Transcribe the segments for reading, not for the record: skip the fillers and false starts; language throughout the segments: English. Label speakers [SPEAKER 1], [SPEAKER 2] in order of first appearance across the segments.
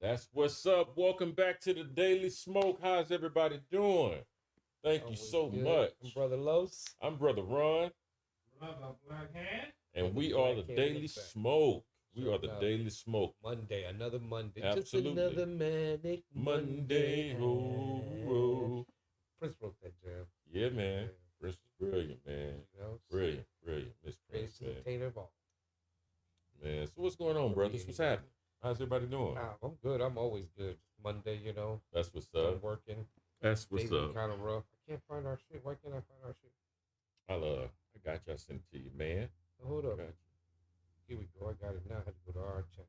[SPEAKER 1] That's what's up. Welcome back to the Daily Smoke. How's everybody doing? Thank you
[SPEAKER 2] Always
[SPEAKER 1] so
[SPEAKER 2] good.
[SPEAKER 1] much.
[SPEAKER 2] I'm Brother Los.
[SPEAKER 1] I'm Brother Ron,
[SPEAKER 3] Brother Black Hand.
[SPEAKER 1] and we
[SPEAKER 2] Brother
[SPEAKER 1] are the
[SPEAKER 2] Black Hand in
[SPEAKER 1] Daily
[SPEAKER 2] effect.
[SPEAKER 1] Smoke. We
[SPEAKER 2] Sure
[SPEAKER 1] are the
[SPEAKER 2] enough.
[SPEAKER 1] Daily Smoke.
[SPEAKER 2] Monday, another Monday.
[SPEAKER 1] Absolutely.
[SPEAKER 2] Just another manic
[SPEAKER 1] Monday, ho, ho.
[SPEAKER 2] Prince wrote that jam.
[SPEAKER 1] Yeah, man. Prince is brilliant, man.
[SPEAKER 2] You know,
[SPEAKER 1] Brilliant. Miss Prince,
[SPEAKER 2] greatest
[SPEAKER 1] man.
[SPEAKER 2] entertainer of all.
[SPEAKER 1] Man, so what's going on, brothers? What's happening? How's everybody doing?
[SPEAKER 2] I'm good. I'm always good. Monday,
[SPEAKER 1] That's what's
[SPEAKER 2] I'm
[SPEAKER 1] up.
[SPEAKER 2] working.
[SPEAKER 1] That's what's up.
[SPEAKER 2] Kind of rough. I can't find our shit. Why can't I find our shit?
[SPEAKER 1] I got you. I sent it to you, man.
[SPEAKER 2] Hold up.
[SPEAKER 1] I got you.
[SPEAKER 2] Here we go. I got it now. I had to go to our channel.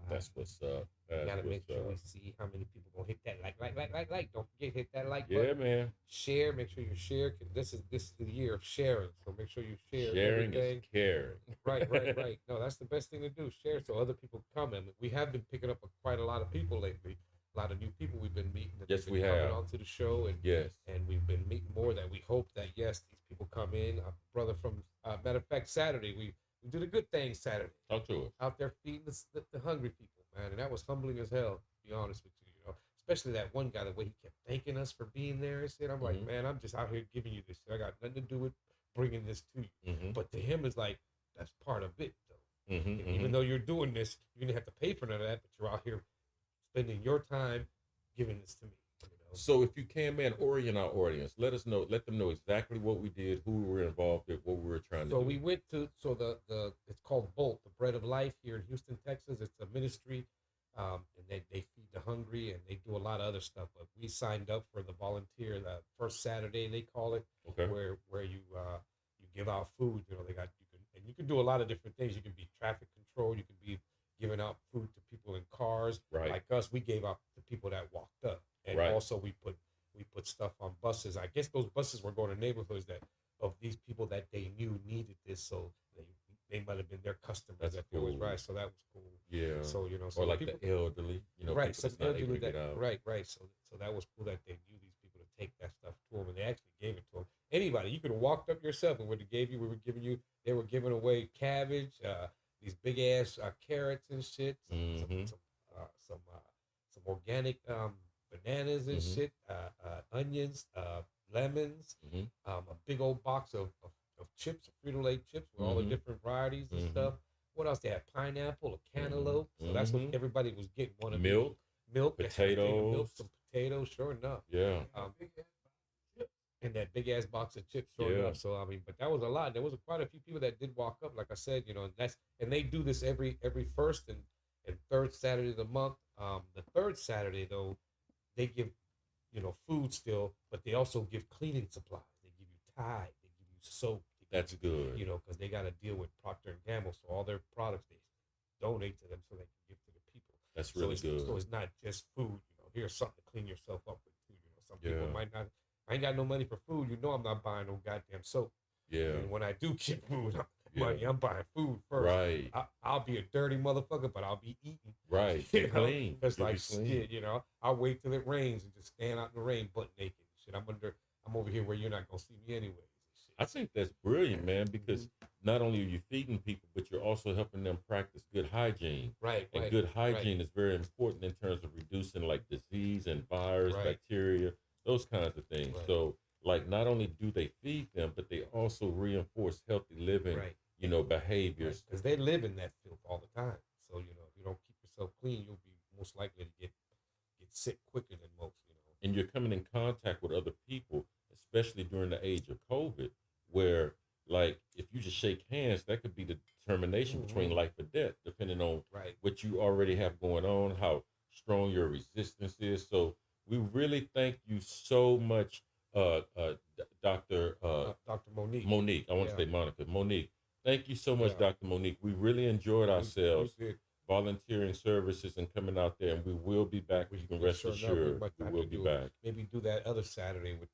[SPEAKER 1] That's what's up. That's
[SPEAKER 2] Gotta make
[SPEAKER 1] what's
[SPEAKER 2] sure we
[SPEAKER 1] up.
[SPEAKER 2] see how many people gonna hit that like. Don't forget hit that like
[SPEAKER 1] Yeah,
[SPEAKER 2] button.
[SPEAKER 1] man.
[SPEAKER 2] Share. Make sure you share. This is the year of sharing. So make sure you share
[SPEAKER 1] Sharing
[SPEAKER 2] everything.
[SPEAKER 1] is caring.
[SPEAKER 2] Right. No, that's the best thing to do. Share so other people come. And we have been picking up quite a lot of people lately. A lot of new people we've been meeting. That
[SPEAKER 1] Yes,
[SPEAKER 2] they've
[SPEAKER 1] we
[SPEAKER 2] been coming
[SPEAKER 1] have.
[SPEAKER 2] onto the show, and
[SPEAKER 1] Yes.
[SPEAKER 2] we've been meeting more. That we hope that yes, these people come in. Brother from matter of fact, Saturday we did a good thing Saturday.
[SPEAKER 1] Talk to us.
[SPEAKER 2] Out there feeding the hungry people, man, and that was humbling as hell. To be honest with you, especially that one guy, the way he kept thanking us for being there and shit. I'm like, man, I'm just out here giving you this shit. I got nothing to do with bringing this to you. But to him, it's like that's part of it, though. Even though you're doing this, you didn't have to pay for none of that, but you're out here spending your time giving this to me.
[SPEAKER 1] So if you can, man, orient our audience. Let them know exactly what we did, who we were involved with, what we were trying to do.
[SPEAKER 2] So we went to the it's called Bolt, the Bread of Life here in Houston, Texas. It's a ministry, and they feed the hungry and they do a lot of other stuff. But we signed up for the volunteer the first Saturday they call it,
[SPEAKER 1] Okay.
[SPEAKER 2] where you give out food. You can do a lot of different things. You can be traffic control. You can be giving out food to people in cars.
[SPEAKER 1] Right.
[SPEAKER 2] Like us, we gave out to people that walked up. And
[SPEAKER 1] Right.
[SPEAKER 2] also we put stuff on buses. I guess those buses were going to neighborhoods that of these people that they knew needed this, so they might have been their customers.
[SPEAKER 1] That's
[SPEAKER 2] that
[SPEAKER 1] cool.
[SPEAKER 2] was right. So that was cool.
[SPEAKER 1] Yeah.
[SPEAKER 2] So
[SPEAKER 1] or like
[SPEAKER 2] people,
[SPEAKER 1] the elderly,
[SPEAKER 2] right?
[SPEAKER 1] people
[SPEAKER 2] So
[SPEAKER 1] that's not able to get out.
[SPEAKER 2] right. So that was cool that they knew these people to take that stuff to them, and they actually gave it to them. Anybody, you could have walked up yourself and would have gave you. We were giving you. They were giving away cabbage, these big ass carrots and shit, some organic bananas and shit, onions, lemons, a big old box of chips, Frito-Lay chips with all the different varieties and stuff. What else? They had pineapple, a cantaloupe. So that's what everybody was getting. One of
[SPEAKER 1] Milk,
[SPEAKER 2] milk,
[SPEAKER 1] potatoes.
[SPEAKER 2] milk, some potatoes. Sure enough.
[SPEAKER 1] Yeah.
[SPEAKER 2] And that big ass box of chips. Sure enough. So I mean, but that was a lot. There was quite a few people that did walk up. Like I said, and they do this every first and third Saturday of the month. The third Saturday though, they give, food still, but they also give cleaning supplies. They give you Tide, they give you soap.
[SPEAKER 1] That's good.
[SPEAKER 2] Because they got to deal with Procter and Gamble, so all their products they donate to them so they can give to the people.
[SPEAKER 1] That's really good.
[SPEAKER 2] So it's not just food. Here's something to clean yourself up with too. Some people
[SPEAKER 1] Yeah.
[SPEAKER 2] might not. I ain't got no money for food. I'm not buying no goddamn soap.
[SPEAKER 1] Yeah.
[SPEAKER 2] And when I do get food, money, I'm buying food first.
[SPEAKER 1] Right.
[SPEAKER 2] I'll be a dirty motherfucker, but I'll be eating.
[SPEAKER 1] Right.
[SPEAKER 2] Clean. It's
[SPEAKER 1] You'll
[SPEAKER 2] like
[SPEAKER 1] be clean.
[SPEAKER 2] shit, I'll wait till it rains and just stand out in the rain butt naked and shit. I'm over here where you're not gonna see me anyways.
[SPEAKER 1] I think that's brilliant, man, because not only are you feeding people, but you're also helping them practice good hygiene.
[SPEAKER 2] Right.
[SPEAKER 1] And good hygiene is very important in terms of reducing like disease and virus, bacteria, those kinds of things.
[SPEAKER 2] Right.
[SPEAKER 1] So like not only do they feed them, but they also reinforce healthy living, behaviors.
[SPEAKER 2] Because they live in that filth all the time. So, if you don't keep yourself clean, you'll be most likely to get sick quicker than most,
[SPEAKER 1] And you're coming in contact with other people, especially during the age of COVID, where like if you just shake hands, that could be the determination between life or death, depending on what you already have going on, how strong your resistance is. So we really thank you so much, Dr.
[SPEAKER 2] Monique.
[SPEAKER 1] Monique. I want to say Monica. Monique. Thank you so much,
[SPEAKER 2] Yeah.
[SPEAKER 1] Dr. Monique. We really enjoyed ourselves volunteering services and coming out there, and we will be back. You can rest assured. We will be back.
[SPEAKER 2] Maybe do that other Saturday to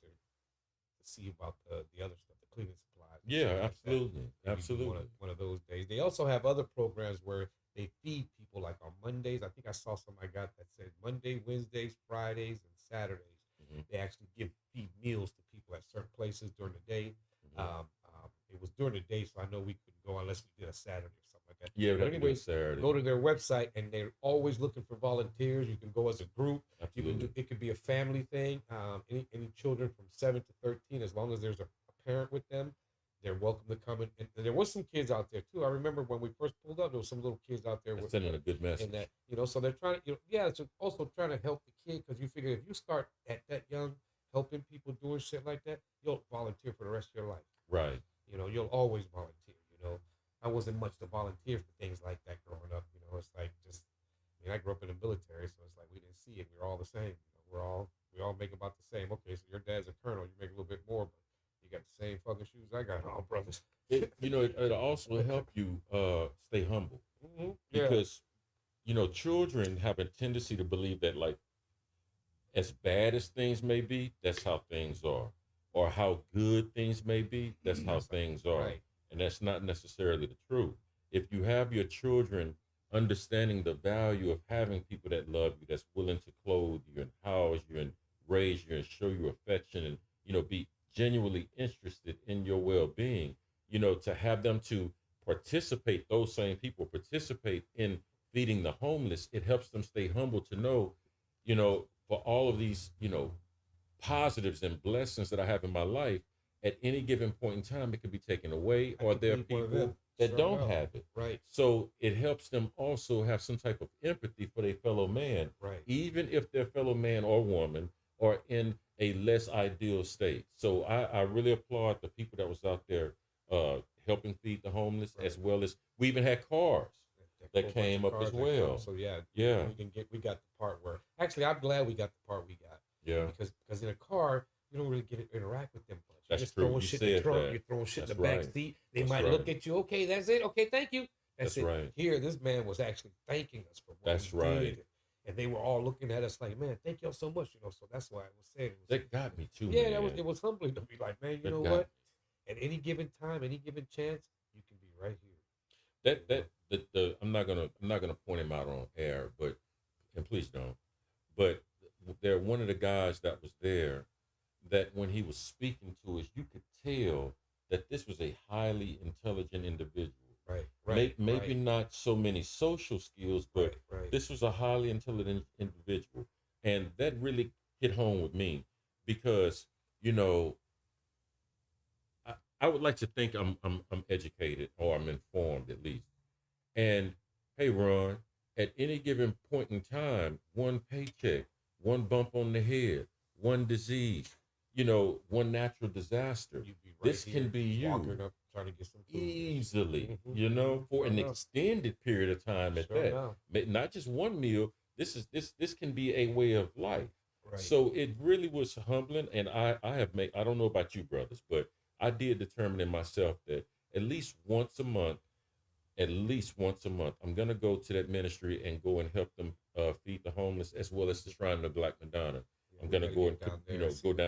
[SPEAKER 2] see about the other stuff, the cleaning supplies.
[SPEAKER 1] Yeah, absolutely. Absolutely.
[SPEAKER 2] One of those days. They also have other programs where they feed people like on Mondays. I think I saw something I got that said Monday, Wednesdays, Fridays, and Saturdays. They actually feed meals to people at certain places during the day. It was during the day, so I know we couldn't go unless we did a Saturday or something like that.
[SPEAKER 1] Yeah,
[SPEAKER 2] but
[SPEAKER 1] that
[SPEAKER 2] anyway,
[SPEAKER 1] Saturday.
[SPEAKER 2] go to their website, and they're always looking for volunteers. You can go as a group.
[SPEAKER 1] Absolutely.
[SPEAKER 2] You can do, it could be a family thing. Any children from 7 to 13, as long as there's a parent with them, they're welcome to come in. And there was some kids out there too. I remember when we first pulled up, there was some little kids out there with
[SPEAKER 1] sending a good message.
[SPEAKER 2] And that, so they're trying to, it's also trying to help the kid, because you figure if you start at that young, helping people doing shit like that, you'll volunteer for the rest of your life.
[SPEAKER 1] Right.
[SPEAKER 2] You'll always volunteer. I wasn't much to volunteer for things like that growing up. It's like I grew up in the military, so it's like we didn't see it. We're all the same. We all make about the same. Okay, so your dad's a colonel, you make a little bit more, but you got the same fucking shoes I got on, brothers.
[SPEAKER 1] It also help you stay humble.
[SPEAKER 2] Mm-hmm.
[SPEAKER 1] Because children have a tendency to believe that, like, as bad as things may be, that's how things are, or how good things may be, that's how things are.
[SPEAKER 2] Right.
[SPEAKER 1] And that's not necessarily the truth. If you have your children understanding the value of having people that love you, that's willing to clothe you and house you and raise you and show you affection, and be genuinely interested in your well-being, to have them to participate, those same people participate in feeding the homeless, it helps them stay humble to know, for all of these, positives and blessings that I have in my life, at any given point in time, it could be taken away, or there are people that don't have it.
[SPEAKER 2] Right.
[SPEAKER 1] So it helps them also have some type of empathy for their fellow man,
[SPEAKER 2] right,
[SPEAKER 1] even if their fellow man or woman are in a less ideal state. So I really applaud the people that was out there helping feed the homeless,
[SPEAKER 2] right,
[SPEAKER 1] as well as we even had cars that came up as well.
[SPEAKER 2] So
[SPEAKER 1] yeah,
[SPEAKER 2] we got the part where, actually, I'm glad we got the part we got.
[SPEAKER 1] Yeah,
[SPEAKER 2] because in a car you don't really get to interact with them much.
[SPEAKER 1] That's
[SPEAKER 2] You're just
[SPEAKER 1] true.
[SPEAKER 2] throwing shit in the trunk. You're throwing shit in the back seat. They might look at you. Okay, that's it. Okay, thank you. That's it.
[SPEAKER 1] Right.
[SPEAKER 2] Here, this man was actually thanking us for what we did. And they were all looking at us like, man, thank y'all so much. So that's why I was saying.
[SPEAKER 1] That got me too.
[SPEAKER 2] Yeah,
[SPEAKER 1] man.
[SPEAKER 2] it was humbling to be like, man, you know what? At any given time, any given chance, you can be right here.
[SPEAKER 1] I'm not gonna point him out on air, and please don't. But there, one of the guys that was there, that when he was speaking to us, you could tell that this was a highly intelligent individual.
[SPEAKER 2] Right.
[SPEAKER 1] Maybe not so many social skills, but this was a highly intelligent individual. And that really hit home with me because, I would like to think I'm educated, or I'm informed at least. And hey, Ron, at any given point in time, one paycheck, one bump on the head, one disease, one natural disaster, this can be you.
[SPEAKER 2] Walking up, trying to get some food.
[SPEAKER 1] Easily, for an extended period of time at that. Not just one meal. This can be a way of life.
[SPEAKER 2] Right.
[SPEAKER 1] So it really was humbling, and I don't know about you brothers, but I did determine in myself that at least once a month, I'm gonna go to that ministry and go and help them feed the homeless, as well as the Shrine of the Black Madonna. I'm gonna go and go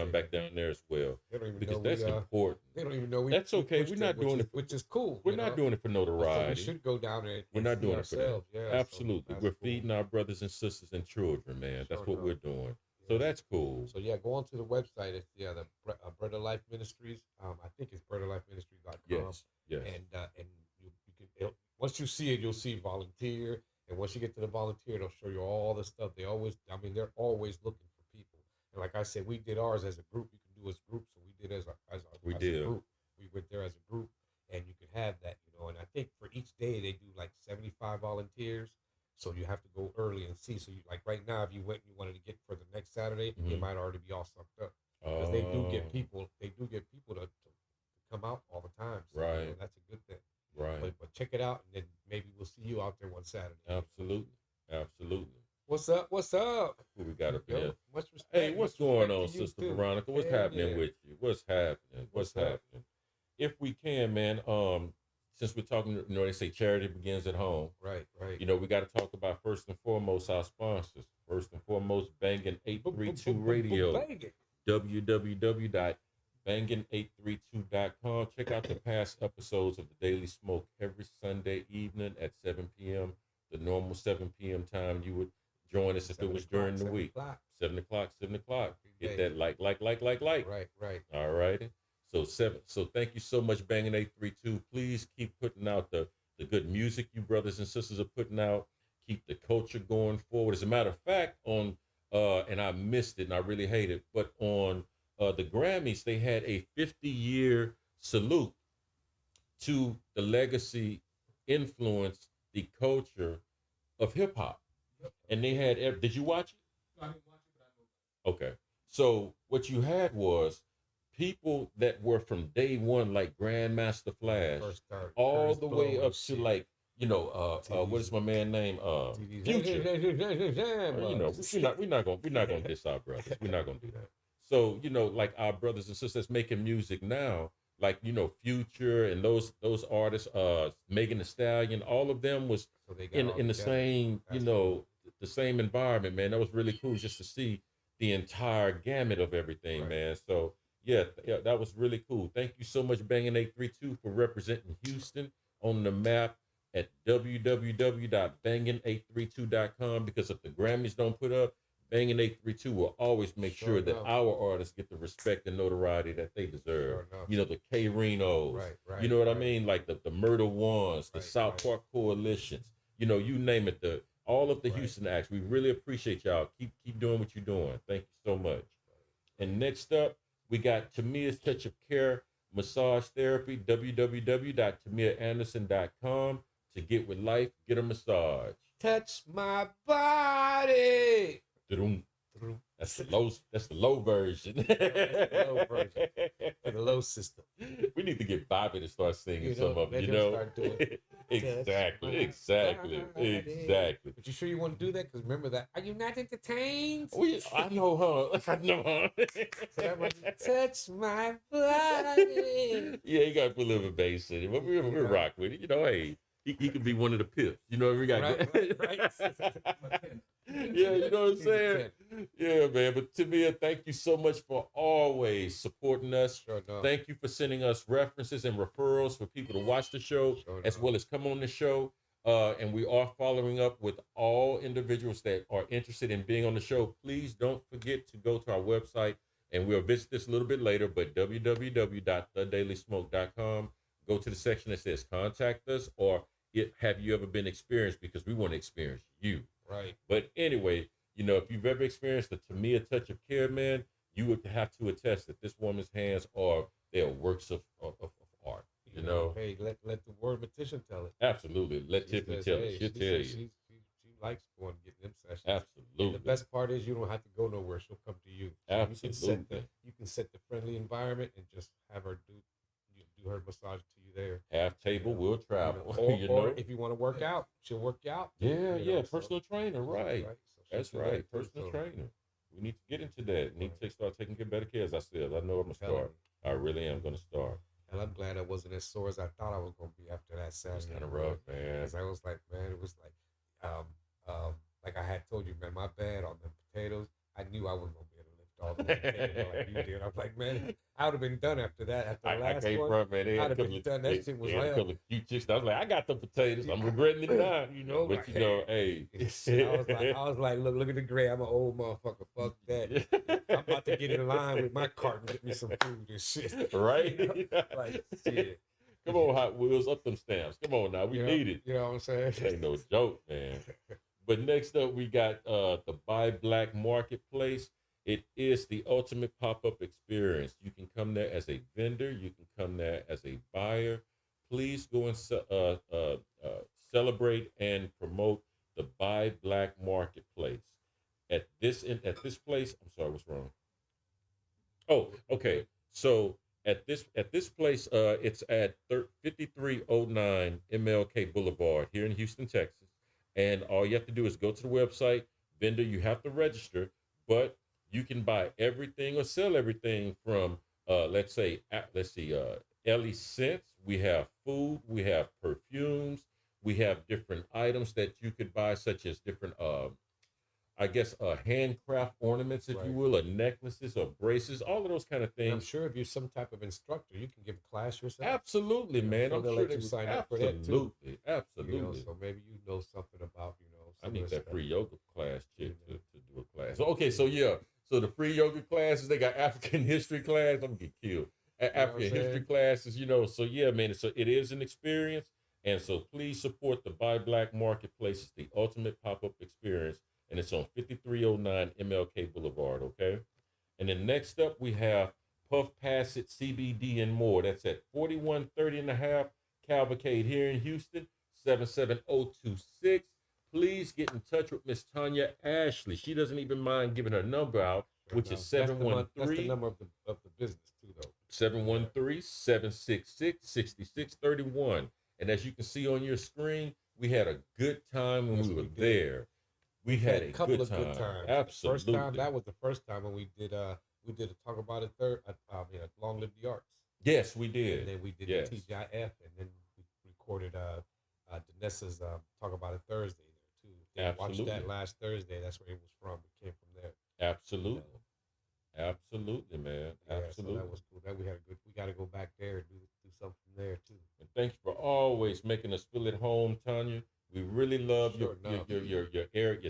[SPEAKER 1] back down there as well, because that's important.
[SPEAKER 2] They don't even know
[SPEAKER 1] that's okay. We're not doing it,
[SPEAKER 2] which is cool.
[SPEAKER 1] We're not doing it for notoriety.
[SPEAKER 2] We should go down there.
[SPEAKER 1] We're not doing it for that.
[SPEAKER 2] Yeah,
[SPEAKER 1] absolutely. We're feeding our brothers and sisters and children, man. That's what we're doing. So that's cool.
[SPEAKER 2] So go on to the website. It's the Bread of Life Ministries. I think it's breadoflifeministries.com.
[SPEAKER 1] Yes.
[SPEAKER 2] And you can, once you see it, you'll see volunteer. And once you get to the volunteer, they'll show you all the stuff. They're always looking for people. And like I said, we did ours as a group. You can do as groups. So we did as a group. We went there as a group, and you can have that, And I think for each day they do like 75 volunteers. So you have to go early and see. So like right now, if you wanted to get for the next Saturday, it might already be all sucked up. Because they do get people. They do get people to come out all the time. So,
[SPEAKER 1] right.
[SPEAKER 2] That's a good thing.
[SPEAKER 1] Right.
[SPEAKER 2] But check it out, and then maybe we'll see you out there one Saturday.
[SPEAKER 1] Absolutely.
[SPEAKER 2] What's up?
[SPEAKER 1] Who we got up here?
[SPEAKER 2] Much respect.
[SPEAKER 1] Hey, what's going on, Sister Veronica? What's happening with you? What's happening? If we can, man, since we're talking, they say charity begins at home.
[SPEAKER 2] Right.
[SPEAKER 1] We got to talk about first and foremost our sponsors. First and foremost, Bangin' 832 Radio. www.bangin832.com. Check out the past episodes of the Daily Smoke every Sunday evening at 7 p.m. The normal 7 p.m. time. You would join us if it was during the week. 7 o'clock. Hit that like.
[SPEAKER 2] Right.
[SPEAKER 1] All righty. So thank you so much, Banging 832. Please keep putting out the good music you brothers and sisters are putting out. Keep the culture going forward. As a matter of fact, on and I missed it and I really hate it, but on the Grammys, they had a 50-year salute to the legacy, influence, the culture of hip hop. And they had, did you watch it?
[SPEAKER 3] No, I didn't watch it, but I know.
[SPEAKER 1] Okay. So what you had was people that were from day one, like Grandmaster Flash, all the way up to like, what is my man name? Future. We're not gonna diss our brothers. We're not gonna do that. So, like our brothers and sisters making music now, like, Future and those artists, Megan Thee Stallion, all of them was in the same, the same environment, man. That was really cool just to see the entire gamut of everything, man. So yeah, that was really cool. Thank you so much, Bangin' 832, for representing Houston on the map at www.bangin832.com, because if the Grammys don't put up, Bangin' 832 will always make sure that our artists get the respect and notoriety that they deserve. The K-Renos, you know what I mean? Like the Murder Ones, the South Park Coalitions, you name it, all of the Houston acts. We really appreciate y'all. Keep doing what you're doing. Thank you so much. And next up, we got Tamia's Touch of Care Massage Therapy, www.tamiaanderson.com. To get with life, get a massage.
[SPEAKER 2] Touch my body.
[SPEAKER 1] That's the low version.
[SPEAKER 2] Low version. For the low system.
[SPEAKER 1] We need to get Bobby to start singing some of it,
[SPEAKER 2] Start doing
[SPEAKER 1] Exactly.
[SPEAKER 2] But you sure you want to do that? Because remember that. Are you not entertained?
[SPEAKER 1] I know, huh?
[SPEAKER 2] So that might be, touch my body.
[SPEAKER 1] Yeah, you got to put a little bit of bass in it. But we'll rock with it. Hey, he could be one of the pips. We got
[SPEAKER 2] right.
[SPEAKER 1] Yeah, you know what I'm saying? Yeah, man. But Tamia, thank you so much for always supporting us.
[SPEAKER 2] Sure enough.
[SPEAKER 1] Thank you for sending us references and referrals for people to watch the show, as well as come on the show. And we are following up with all individuals that are interested in being on the show. Please don't forget to go to our website, and we'll visit this a little bit later, but www.thedailysmoke.com. Go to the section that says contact us, or have you ever been experienced, because we want to experience you.
[SPEAKER 2] Right.
[SPEAKER 1] But anyway, if you've ever experienced the Tamia Touch of Care, man, you would have to attest that this woman's hands they're works of art.
[SPEAKER 2] Hey, let the word mortician tell it.
[SPEAKER 1] Absolutely. Let Tiffany tell it. She'll tell you.
[SPEAKER 2] She likes going to get them sessions.
[SPEAKER 1] Absolutely.
[SPEAKER 2] And the best part is you don't have to go nowhere. She'll come to you. So
[SPEAKER 1] Absolutely.
[SPEAKER 2] You can set the friendly environment and just have her do her massage to you there.
[SPEAKER 1] Half table will travel.
[SPEAKER 2] Or if you want to work out, she'll work you out.
[SPEAKER 1] Yeah. Personal trainer, right.
[SPEAKER 2] So
[SPEAKER 1] that's right. Personal trainer. We need to get into that. We need to start taking better care, as I said. I know I'm going to start. I really am going to start.
[SPEAKER 2] And I'm glad I wasn't as sore as I thought I was going to be after that session.
[SPEAKER 1] It's kind of rough, man.
[SPEAKER 2] Because I was like, man, it was like I had told you, man, my bad on the potatoes. I knew I wasn't going to be able to lift all the potatoes like you did. I was like, man, I would have been done after that. After the last one,
[SPEAKER 1] man.
[SPEAKER 2] I'd have been done. That shit was
[SPEAKER 1] a couple of cute chicks. I was like, I got the potatoes. I'm regretting it now. But hey.
[SPEAKER 2] I was like, look at the gray. I'm an old motherfucker. Fuck that. I'm about to get in line with my cart and get me some food and shit.
[SPEAKER 1] Right?
[SPEAKER 2] Like, shit.
[SPEAKER 1] Come on, Hot Wheels, up them stamps. Come on now, we need it.
[SPEAKER 2] You know what I'm saying?
[SPEAKER 1] It ain't no joke, man. But next up, we got the Buy Black Marketplace. It is the ultimate pop-up experience. You can come there as a vendor. You can come there as a buyer. Please go and celebrate and promote the Buy Black Marketplace. At this place, I'm sorry, what's wrong? Oh, okay. So at this place, it's at 5309 MLK Boulevard here in Houston, Texas. And all you have to do is go to the website. Vendor, you have to register, but you can buy everything or sell everything from, let's see, Ellie Scents. We have food. We have perfumes. We have different items that you could buy, such as different, handcraft ornaments, if you will, or necklaces or bracelets, all of those kind of things.
[SPEAKER 2] And I'm sure if you're some type of instructor, you can give a class yourself.
[SPEAKER 1] Absolutely, man. I'm
[SPEAKER 2] sure
[SPEAKER 1] sure
[SPEAKER 2] let you sign up for that too.
[SPEAKER 1] Absolutely.
[SPEAKER 2] So maybe you know something about,
[SPEAKER 1] I need that free yoga class chick to do a class. Okay, so yeah. So the free yoga classes, they got African history class. I'm gonna get killed. after your history classes, So yeah, man. So it is an experience, and so please support the Buy Black Marketplace. It's the ultimate pop-up experience, and it's on 5309 MLK Boulevard. Okay, and then next up we have Puff Pass It CBD and more. That's at 4130 and a half Cavalcade here in Houston, 77026. Please get in touch with Miss Tanya Ashley. She doesn't even mind giving her number out, which is 713.
[SPEAKER 2] That's the number of the business too, though.
[SPEAKER 1] 713-766-6631. And as you can see on your screen, we had a good time when we were there. We had a couple of good times. Absolutely.
[SPEAKER 2] First time, that was the first time when we did a Talk About It Long Live the Arts.
[SPEAKER 1] Yes, we did.
[SPEAKER 2] And then we did the TGIF, and then we recorded Danessa's Talk About It Thursday there too. Watched that last Thursday. That's where it was from. It came from there.
[SPEAKER 1] Absolutely. Absolutely, man. Absolutely.
[SPEAKER 2] So that was cool. We got to go back there and do something there too.
[SPEAKER 1] And thank you for always making us feel at home, Tanya. We really love your area, your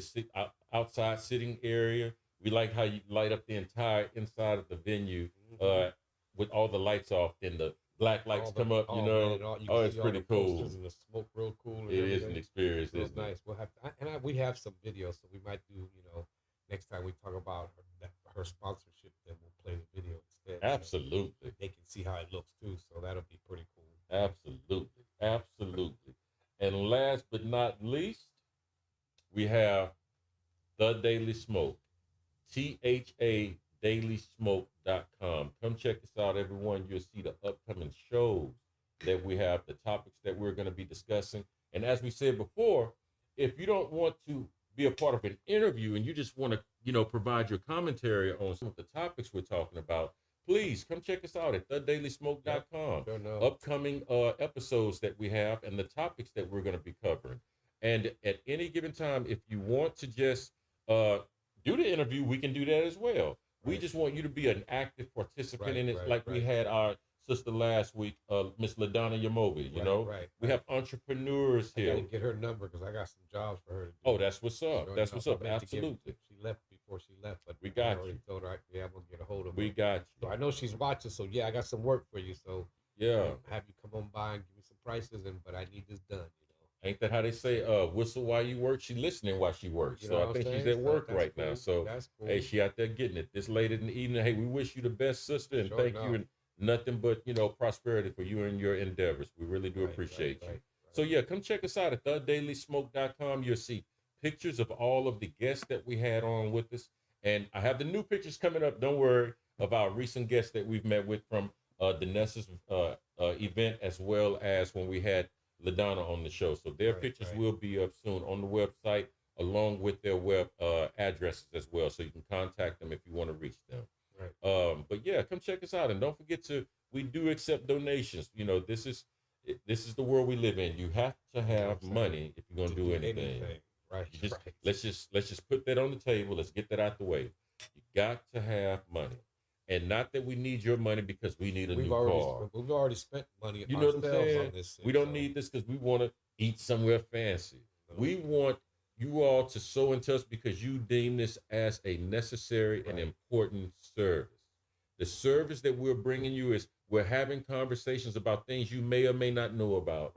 [SPEAKER 1] outside sitting area. We like how you light up the entire inside of the venue with all the lights off. Then the black lights come up. It's pretty cool.
[SPEAKER 2] And the smoke real cool.
[SPEAKER 1] It is an experience. It's
[SPEAKER 2] nice. We'll have we have some videos, so we might do next time we talk about her sponsorship, then we'll play the video instead.
[SPEAKER 1] Absolutely.
[SPEAKER 2] So they can see how it looks too, so that'll be pretty cool.
[SPEAKER 1] Absolutely. And last but not least, we have The Daily Smoke. THADailySmoke.com. Come check us out, everyone. You'll see the upcoming shows that we have, the topics that we're going to be discussing. And as we said before, if you don't want to be a part of an interview and you just want to, provide your commentary on some of the topics we're talking about, please come check us out at thedailysmoke.com. Upcoming episodes that we have and the topics that we're going to be covering. And at any given time, if you want to just do the interview, we can do that as well. We just want you to be an active participant in it, we had our sister last week, Miss LaDonna Yamobi, We have entrepreneurs here.
[SPEAKER 2] I got to get her number because I got some jobs for her to do.
[SPEAKER 1] Oh, that's what's up. That's what's up. Absolutely.
[SPEAKER 2] She left before she left, but
[SPEAKER 1] we got
[SPEAKER 2] you. Told her, I'm going to get a hold of her.
[SPEAKER 1] We got you.
[SPEAKER 2] So I know she's watching, so I got some work for you. So have you come on by and give me some prices, but I need this done,
[SPEAKER 1] Ain't that how they say, whistle while you work? She listening while she works. So I think she's at work right now. So,
[SPEAKER 2] cool.
[SPEAKER 1] Hey, she out there getting it. This late in the evening, hey, we wish you the best, sister, and thank you, and nothing but, prosperity for you and your endeavors. We really do appreciate you. So, come check us out at thedailysmoke.com. You'll see pictures of all of the guests that we had on with us. And I have the new pictures coming up, don't worry, of our recent guests that we've met with from Danessa's event, as well as when we had LaDonna on the show. So their pictures will be up soon on the website, along with their web addresses as well. So you can contact them if you want to reach them. But come check us out. And don't forget we do accept donations. This is the world we live in. You have to have money if you're going to do anything. Let's just put that on the table. Let's get that out the way. You got to have money. And not that we need your money because we need a new car.
[SPEAKER 2] We've already spent money
[SPEAKER 1] you know what I'm saying?
[SPEAKER 2] On this.
[SPEAKER 1] We don't need this because we want to eat somewhere fancy. We want you all to sow into us because you deem this as a necessary and important service. The service that we're bringing you is we're having conversations about things you may or may not know about.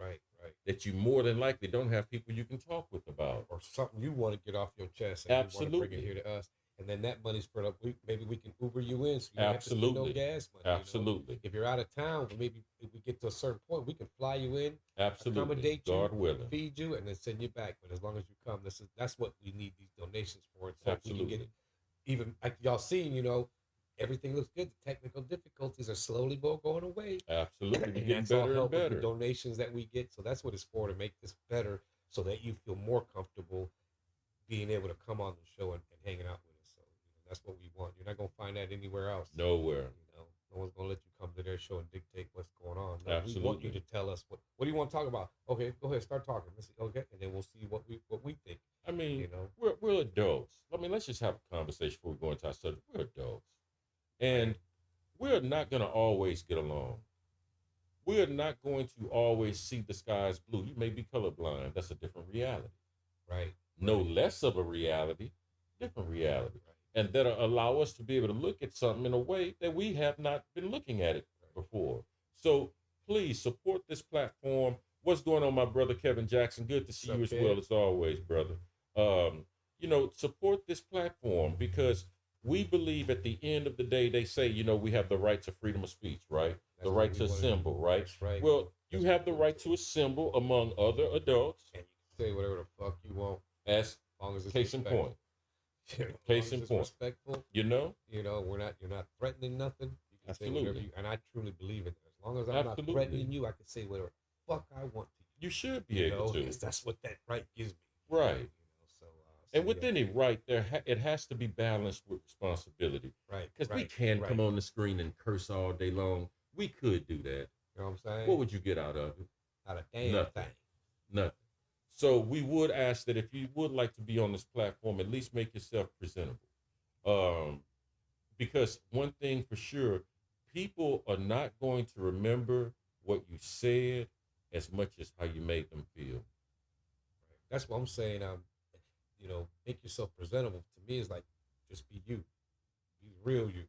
[SPEAKER 1] That you more than likely don't have people you can talk with about.
[SPEAKER 2] Or something you want to get off your chest and
[SPEAKER 1] Absolutely.
[SPEAKER 2] You want to bring it here to us. And then that money's spread up. Maybe we can Uber you in so you don't have to spend no gas money.
[SPEAKER 1] Absolutely.
[SPEAKER 2] If you're out of town, maybe if we get to a certain point, we can fly you in,
[SPEAKER 1] accommodate you, God willing,
[SPEAKER 2] feed you, and then send you back. But as long as you come, that's what we need these donations for. And
[SPEAKER 1] so we can
[SPEAKER 2] get it. Even like y'all seen, everything looks good. The technical difficulties are slowly going away.
[SPEAKER 1] Absolutely.
[SPEAKER 2] And that's all help with the donations that we get. So that's what it's for, to make this better so that you feel more comfortable being able to come on the show and hanging out with us. That's what we want. You're not going to find that anywhere else.
[SPEAKER 1] Nowhere.
[SPEAKER 2] No one's going to let you come to their show and dictate what's going on. No,
[SPEAKER 1] Absolutely.
[SPEAKER 2] We want you to tell us what do you want to talk about? Okay, go ahead, start talking. Let's see. Okay, and then we'll see what we think.
[SPEAKER 1] I mean, we're adults. I mean, let's just have a conversation before we go into our subject. We're adults. And we're not going to always get along. We're not going to always see the sky as blue. You may be colorblind. That's a different reality. No less of a reality, different reality. And that'll allow us to be able to look at something in a way that we have not been looking at it before. So please support this platform. What's going on, my brother Kevin Jackson? Good to see you as well as always, brother. Support this platform because we believe at the end of the day, they say, we have the right to freedom of speech, right? The right to assemble, right?
[SPEAKER 2] Right.
[SPEAKER 1] Well, you have the right to assemble among other adults.
[SPEAKER 2] And you can say whatever the fuck you want.
[SPEAKER 1] As
[SPEAKER 2] long as it's
[SPEAKER 1] case in point.
[SPEAKER 2] Case in point. Respectful. You're not threatening nothing. You can say whatever and I truly believe in that. As long as I'm not threatening you, I can say whatever the fuck I want to you.
[SPEAKER 1] You should be able to.
[SPEAKER 2] Because that's what that right gives me.
[SPEAKER 1] Right. And with any right, it has to be balanced with responsibility.
[SPEAKER 2] Right.
[SPEAKER 1] Because we can come on the screen and curse all day long. We could do that.
[SPEAKER 2] You know what I'm saying?
[SPEAKER 1] What would you get out of it?
[SPEAKER 2] Not a damn thing.
[SPEAKER 1] Nothing. So we would ask that if you would like to be on this platform, at least make yourself presentable. Because one thing for sure, people are not going to remember what you said as much as how you made them feel.
[SPEAKER 2] That's what I'm saying. Make yourself presentable. To me, is like just be you, be the real you.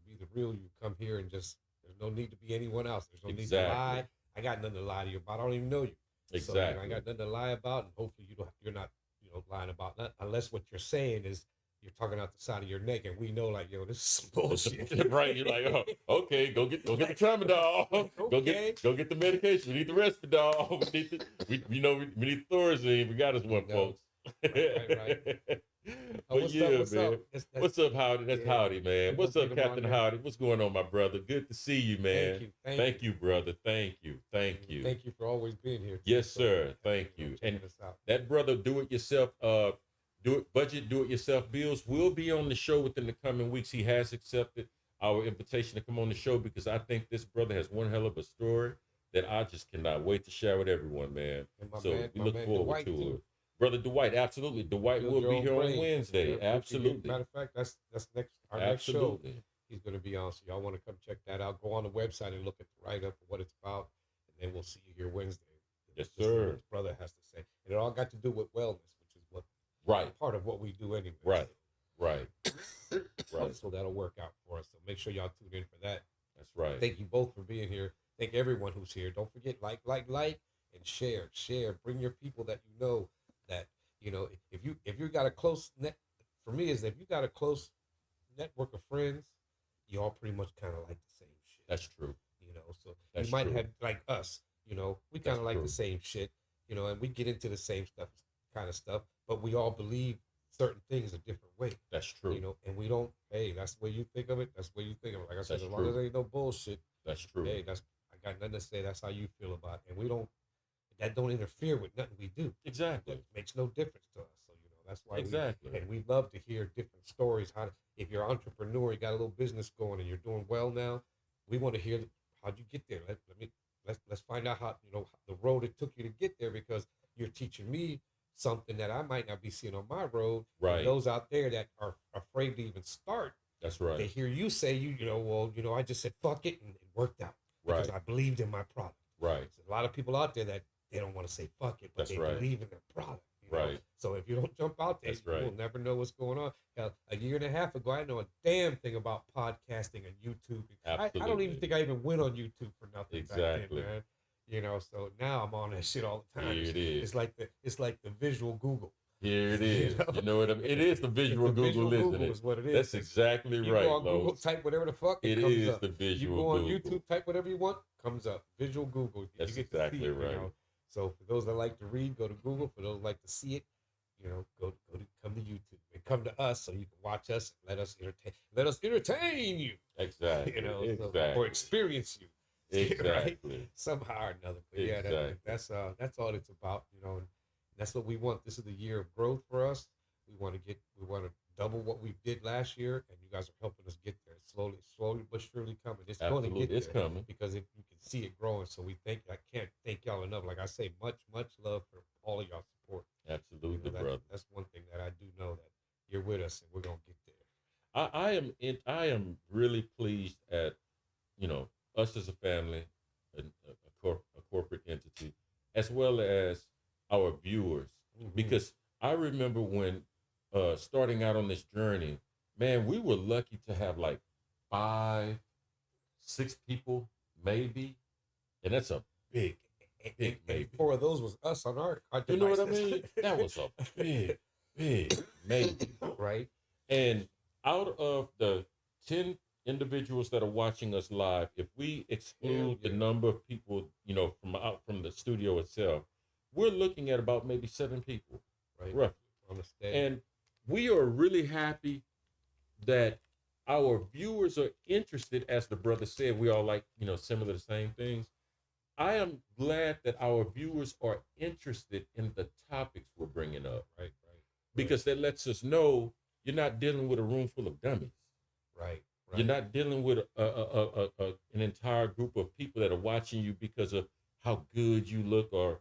[SPEAKER 2] Be the real you. Come here and just. There's no need to be anyone else. There's no need to lie. I got nothing to lie to you about. I don't even know you.
[SPEAKER 1] Exactly.
[SPEAKER 2] So, I got nothing to lie about, and hopefully you're not lying about that unless what you're saying is you're talking out the side of your neck, and we know like this is some bullshit.
[SPEAKER 1] Right? You're like, okay, go get the tramadol.
[SPEAKER 2] Okay.
[SPEAKER 1] Go get the medication. We need the Risperdal. We need Thorazine. We got us one, folks.
[SPEAKER 2] Right.
[SPEAKER 1] But man. What's up, Howdy? That's Howdy, man. What's up, Captain Howdy? What's going on, my brother? Good to see you, man. Thank you, brother. Thank you.
[SPEAKER 2] Thank you for always being here.
[SPEAKER 1] Yes, sir. Thank you. And that brother, do-it-yourself, do-it-yourself Bills will be on the show within the coming weeks. He has accepted our invitation to come on the show because I think this brother has one hell of a story that I just cannot wait to share with everyone, man. We look forward to it. Brother Dwight, absolutely. Dwight will be here on Wednesday. Absolutely.
[SPEAKER 2] Matter of fact, that's our next show. He's going to be on. So y'all want to come check that out. Go on the website and look at the write-up of what it's about. And then we'll see you here Wednesday.
[SPEAKER 1] Yes, sir.
[SPEAKER 2] What his brother has to say. And it all got to do with wellness, which is what part of what we do anyway.
[SPEAKER 1] Right.
[SPEAKER 2] So that'll work out for us. So make sure y'all tune in for that.
[SPEAKER 1] That's right.
[SPEAKER 2] Thank you both for being here. Thank everyone who's here. Don't forget, like, and share. Bring your people that you know. That if you got a close net, for me is if you got a close network of friends, you all pretty much kind of like the same shit.
[SPEAKER 1] That's true.
[SPEAKER 2] So you might have like us. We kind of like the same shit. And we get into the same kind of stuff, but we all believe certain things a different way.
[SPEAKER 1] That's true.
[SPEAKER 2] And we don't. Hey, that's the way you think of it. That's the way you think of it. Like I said, as long as there ain't no bullshit.
[SPEAKER 1] That's true.
[SPEAKER 2] Hey, I got nothing to say. That's how you feel about it, and we don't. That don't interfere with nothing we do.
[SPEAKER 1] Exactly.
[SPEAKER 2] It makes no difference to us. So, that's why we love to hear different stories. If you're an entrepreneur, you got a little business going and you're doing well now, we want to hear how'd you get there. Let's find out how, the road it took you to get there, because you're teaching me something that I might not be seeing on my road.
[SPEAKER 1] Right.
[SPEAKER 2] And those out there that are afraid to even start.
[SPEAKER 1] That's right.
[SPEAKER 2] They hear you say, I just said, fuck it. And it worked out because I believed in my product.
[SPEAKER 1] Right.
[SPEAKER 2] There's a lot of people out there that they don't want to say fuck it, but they believe in their product.
[SPEAKER 1] Right.
[SPEAKER 2] So if you don't jump out there, you'll never know what's going on. A year and a half ago, I didn't know a damn thing about podcasting and YouTube. I don't even think I even went on YouTube for nothing.
[SPEAKER 1] Exactly.
[SPEAKER 2] Back then, man. So now I'm on that shit all the time.
[SPEAKER 1] Here it is.
[SPEAKER 2] It's like the visual Google.
[SPEAKER 1] Here it is. You know what I mean? It is the visual Google, isn't it?
[SPEAKER 2] Is what it is.
[SPEAKER 1] That's exactly right.
[SPEAKER 2] You go on Google, type whatever the fuck, it comes up.
[SPEAKER 1] The visual
[SPEAKER 2] You go on
[SPEAKER 1] Google.
[SPEAKER 2] YouTube, type whatever you want, comes up. Visual Google.
[SPEAKER 1] That's
[SPEAKER 2] you get
[SPEAKER 1] exactly
[SPEAKER 2] to see it,
[SPEAKER 1] right.
[SPEAKER 2] So for those that like to read, go to Google. For those that like to see it, come to YouTube and come to us so you can watch us and let us entertain you.
[SPEAKER 1] Exactly.
[SPEAKER 2] Or experience you.
[SPEAKER 1] Exactly.
[SPEAKER 2] Right? Somehow or another. But
[SPEAKER 1] exactly.
[SPEAKER 2] that's all it's about, and that's what we want. This is the year of growth for us. We want to double what we did last year, and you guys are helping us get there. Slowly but surely coming. It's going to get there.
[SPEAKER 1] It's coming.
[SPEAKER 2] Because if you can see it growing. So I can't thank y'all enough. Like I say, much love for all of y'all support.
[SPEAKER 1] Absolutely, brother.
[SPEAKER 2] That's one thing that I do know, that you're with us and we're gonna get there.
[SPEAKER 1] I am really pleased at us as a family, a corporate entity, as well as our viewers, because I remember when starting out on this journey, man, we were lucky to have like 5, 6 people, maybe, and that's a big maybe.
[SPEAKER 2] 4 of those was us on our
[SPEAKER 1] You know what I
[SPEAKER 2] devices.
[SPEAKER 1] mean? That was a big maybe.
[SPEAKER 2] Right.
[SPEAKER 1] And out of the 10 individuals that are watching us live, if we exclude the number of people, from out from the studio itself, we're looking at about maybe 7 people,
[SPEAKER 2] Right.
[SPEAKER 1] roughly.
[SPEAKER 2] On the stage.
[SPEAKER 1] And we are really happy that our viewers are interested, as the brother said. We all like, similar, the same things. I am glad that our viewers are interested in the topics we're bringing up.
[SPEAKER 2] Right.
[SPEAKER 1] Because that lets us know you're not dealing with a room full of dummies.
[SPEAKER 2] Right.
[SPEAKER 1] You're not dealing with an entire group of people that are watching you because of how good you look, or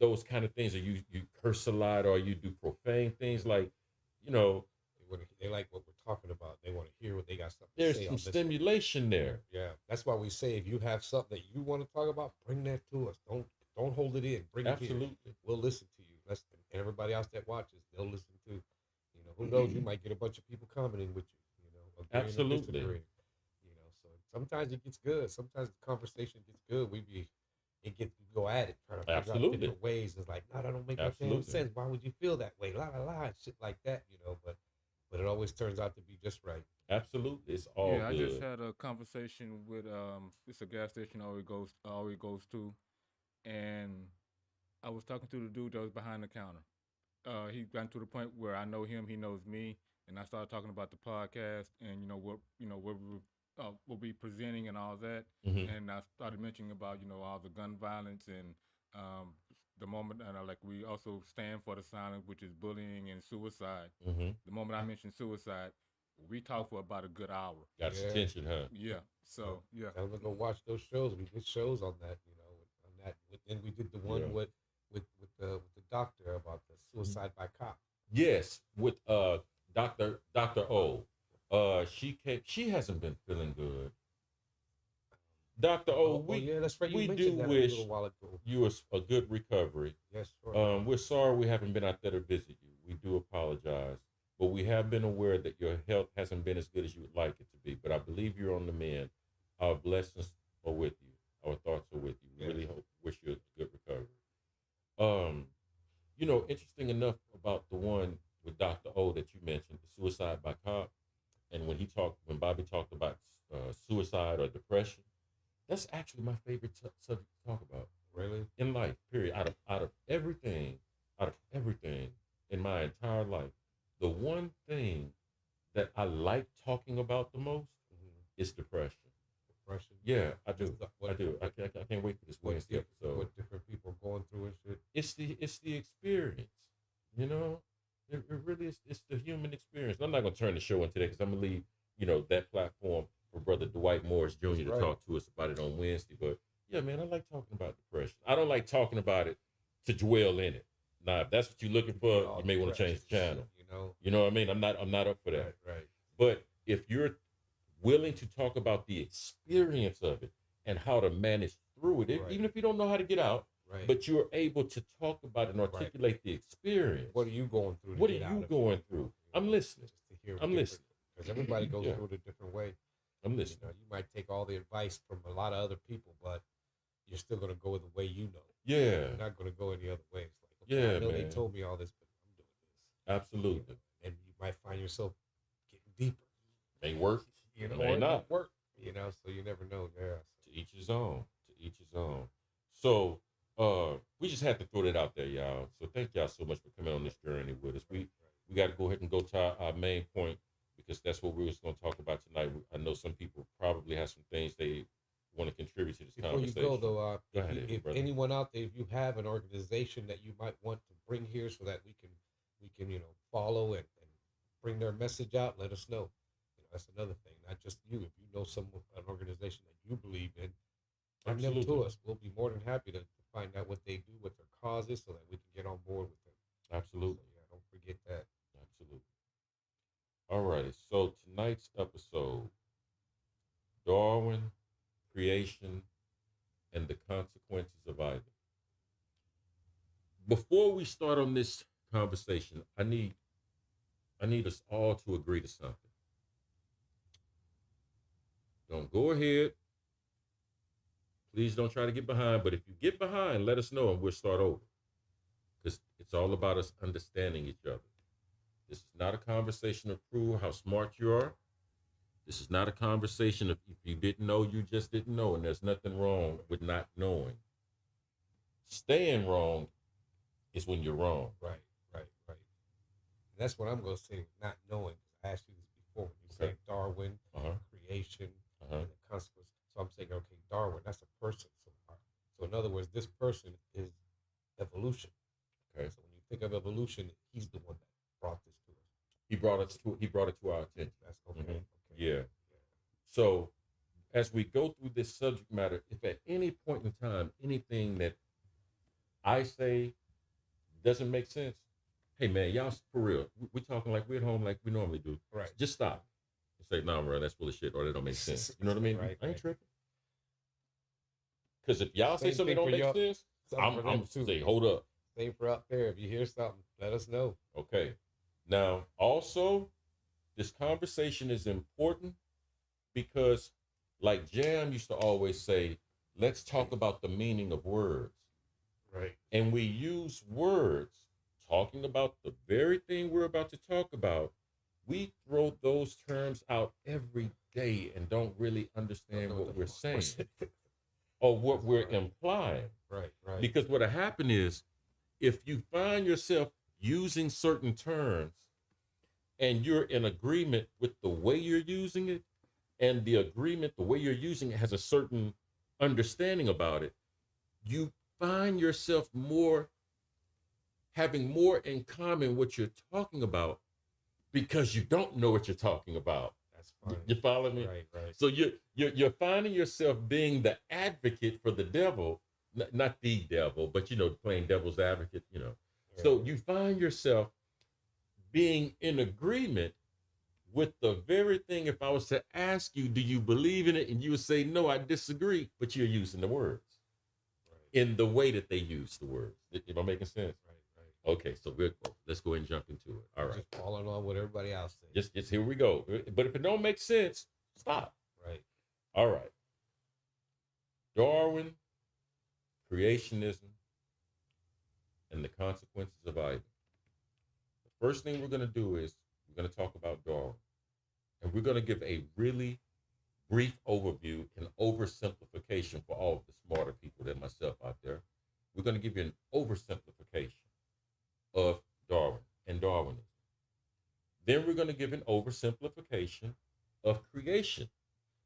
[SPEAKER 1] those kind of things, or you curse a lot, or you do profane things, like
[SPEAKER 2] they like what we're talking about. They want to hear what they got something
[SPEAKER 1] there's
[SPEAKER 2] to say.
[SPEAKER 1] some stimulation there.
[SPEAKER 2] Yeah, that's why we say, if you have something that you want to talk about, bring that to us. Don't hold it in. Bring it here. We'll listen to you. And everybody else that watches, they'll listen to. Who knows? You might get a bunch of people commenting with you.
[SPEAKER 1] Absolutely.
[SPEAKER 2] So sometimes it gets good. Sometimes the conversation gets good. We go at it, trying to figure out different ways. It's like, no, that don't make no damn sense. Why would you feel that way? La la la, shit like that. But it always turns out to be just right.
[SPEAKER 1] Absolutely, it's all good.
[SPEAKER 4] I just had a conversation with it's a gas station I always goes to, and I was talking to the dude that was behind the counter. He got to the point where I know him, he knows me, and I started talking about the podcast and what we'll be presenting and all that.
[SPEAKER 1] Mm-hmm.
[SPEAKER 4] And I started mentioning about all the gun violence and the moment, and like we also stand for the silence, which is bullying and suicide.
[SPEAKER 1] Mm-hmm.
[SPEAKER 4] The moment I mentioned suicide, we talked for about a good hour.
[SPEAKER 1] Got some attention, huh?
[SPEAKER 4] Yeah. So yeah.
[SPEAKER 2] I'm gonna go watch those shows. We did shows on that, on that. Then we did the one with the doctor about the suicide by cop.
[SPEAKER 1] Yes, with Dr. O. She hasn't been feeling good. Dr. O,
[SPEAKER 2] that's right.
[SPEAKER 1] We do wish you a good recovery.
[SPEAKER 2] Yes, sure.
[SPEAKER 1] We're sorry we haven't been out there to visit you. We do apologize. But we have been aware that your health hasn't been as good as you would like it to be. But I believe you're on the mend. Our blessings are with you. Our thoughts are with you. We really wish you a good recovery. Interesting enough about the one with Dr. O that you mentioned, the suicide by cop, and when Bobby talked about suicide or depression, that's actually my favorite subject to talk about.
[SPEAKER 2] Really?
[SPEAKER 1] In life, period. Out of everything in my entire life, the one thing that I like talking about the most is depression.
[SPEAKER 2] Depression?
[SPEAKER 1] Yeah, I do. I can't wait for this Wednesday episode.
[SPEAKER 2] What different people are going through and shit.
[SPEAKER 1] It's the experience. It really is. It's the human experience. I'm not gonna turn the show into that because I'm gonna leave that platform for Brother Dwight Morris Jr. to talk to us about it on Wednesday. But yeah, man, I like talking about depression. I don't like talking about it to dwell in it. Now, if that's what you're looking for, you may want to change the channel. You know what I mean? I'm not up for that.
[SPEAKER 2] Right.
[SPEAKER 1] But if you're willing to talk about the experience of it and how to manage through it, even if you don't know how to get out, but you're able to talk about it and articulate the experience.
[SPEAKER 2] What are you going through?
[SPEAKER 1] What are you going through? I'm listening. I'm listening.
[SPEAKER 2] Because everybody goes through it a different way.
[SPEAKER 1] I'm listening.
[SPEAKER 2] You might take all the advice from a lot of other people, but you're still going to go the way you know.
[SPEAKER 1] Yeah.
[SPEAKER 2] You're not going to go any other way. It's like, okay, I know
[SPEAKER 1] man.
[SPEAKER 2] They told me all this, but I'm doing this.
[SPEAKER 1] Absolutely.
[SPEAKER 2] And you might find yourself getting deeper.
[SPEAKER 1] May work.
[SPEAKER 2] May not work. So you never know. Yeah.
[SPEAKER 1] To each his own. So we just had to throw that out there, y'all. So thank y'all so much for coming on this journey with us. We got to go ahead and go to our main point, because that's what we was going to talk about tonight. I know some people probably have some things they want to contribute to this conversation.
[SPEAKER 2] Before you go, though,
[SPEAKER 1] go ahead,
[SPEAKER 2] if anyone out there, if you have an organization that you might want to bring here so that we can follow and bring their message out, let us know. That's another thing. Not just you. If you know an organization that you believe in, bring them to us. We'll be more than happy to find out what they do, what their cause is, so that we can get on board with them.
[SPEAKER 1] Absolutely.
[SPEAKER 2] So, don't forget that.
[SPEAKER 1] Absolutely. All righty. So tonight's episode, Darwin, creation, and the consequences of either. Before we start on this conversation, I need us all to agree to something. Don't go ahead. Please don't try to get behind. But if you get behind, let us know and we'll start over. Because it's all about us understanding each other. This is not a conversation of prove how smart you are. This is not a conversation of if you didn't know, you just didn't know. And there's nothing wrong with not knowing. Staying wrong is when you're wrong.
[SPEAKER 2] Right. And that's what I'm going to say, not knowing. I asked you this before. When you say Darwin, creation, and the consequence. So I'm saying, okay, Darwin, that's a person. So in other words, this person is evolution.
[SPEAKER 1] Okay.
[SPEAKER 2] So when you think of evolution, he's the one that brought this to us.
[SPEAKER 1] He brought it to our attention.
[SPEAKER 2] That's okay.
[SPEAKER 1] Yeah. So as we go through this subject matter, if at any point in time anything that I say doesn't make sense, hey man, y'all for real, we're talking like we're at home like we normally do.
[SPEAKER 2] Right.
[SPEAKER 1] Just stop and say, nah, bro, that's full of shit, or that don't make sense. You know what I mean?
[SPEAKER 2] Right,
[SPEAKER 1] I ain't tripping. Because if y'all say something don't make sense, I'm say, hold up.
[SPEAKER 2] Same for out there. If you hear something, let us know.
[SPEAKER 1] Okay. Now, also, this conversation is important because, like Jam used to always say, let's talk about the meaning of words.
[SPEAKER 2] Right.
[SPEAKER 1] And we use words talking about the very thing we're about to talk about. We throw those terms out every day and don't really understand what we're saying or what we're implying.
[SPEAKER 2] Right.
[SPEAKER 1] Because what'll happen is, if you find yourself using certain terms and you're in agreement with the way you're using it, and the way you're using it has a certain understanding about it, you find yourself having more in common what you're talking about because you don't know what you're talking about.
[SPEAKER 2] That's fine.
[SPEAKER 1] You follow me?
[SPEAKER 2] Right.
[SPEAKER 1] So you're finding yourself being the advocate for the devil, not the devil, but playing devil's advocate,
[SPEAKER 2] Yeah.
[SPEAKER 1] So you find yourself being in agreement with the very thing. If I was to ask you, do you believe in it? And you would say, no, I disagree, but you're using the words in the way that they use the words. Am I making sense?
[SPEAKER 2] Right.
[SPEAKER 1] Okay, so let's go ahead and jump into it. All right.
[SPEAKER 2] Just following on what everybody else says.
[SPEAKER 1] Just here we go. But if it don't make sense, stop.
[SPEAKER 2] Right.
[SPEAKER 1] All right. Darwin, creationism, and the consequences of either. The first thing we're going to do is we're going to talk about Darwin. And we're going to give a really brief overview and oversimplification for all of the smarter people than myself out there. We're going to give you an oversimplification of Darwin and Darwinism. Then we're going to give an oversimplification of creation,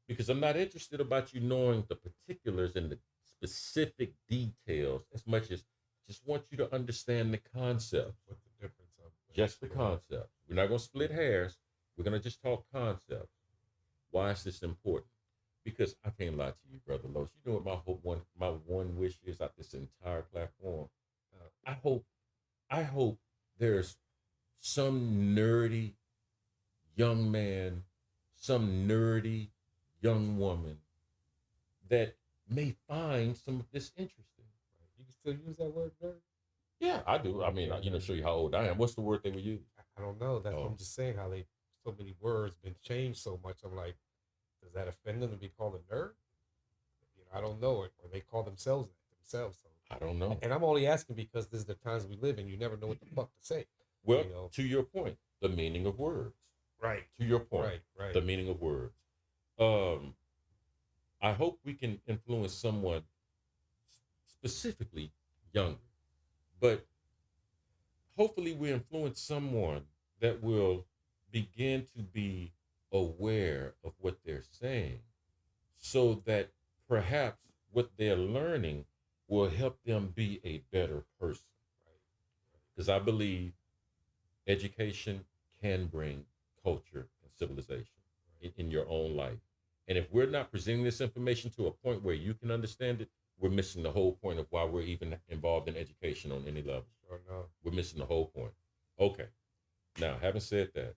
[SPEAKER 1] because I'm not interested about you knowing the particulars and the specific details as much as just want you to understand the concept.
[SPEAKER 2] What's the difference of it?
[SPEAKER 1] Just the concept. We're not going to split hairs. We're going to just talk concepts. Why is this important? Because I can't lie to you, Brother Los. You know what my one wish is out this entire platform? I hope there's some nerdy young man, some nerdy young woman that may find some of this interesting.
[SPEAKER 2] You can still use that word, nerd?
[SPEAKER 1] Yeah, I do. I mean, show you how old I am. What's the word they would use?
[SPEAKER 2] I don't know. That's what I'm just saying, how so many words been changed so much. I'm like, does that offend them to be called a nerd? I don't know. Or they call themselves that themselves. So.
[SPEAKER 1] I don't know.
[SPEAKER 2] And I'm only asking because this is the times we live in. You never know what the fuck to say.
[SPEAKER 1] Well, to your point, the meaning of words.
[SPEAKER 2] Right.
[SPEAKER 1] To your point,
[SPEAKER 2] right.
[SPEAKER 1] The meaning of words. I hope we can influence someone specifically younger, but hopefully we influence someone that will begin to be aware of what they're saying, so that perhaps what they're learning will help them be a better person. Because I believe education can bring culture and civilization in your own life. And if we're not presenting this information to a point where you can understand it, we're missing the whole point of why we're even involved in education on any level.
[SPEAKER 2] Sure enough.
[SPEAKER 1] We're missing the whole point. Okay. Now, having said that,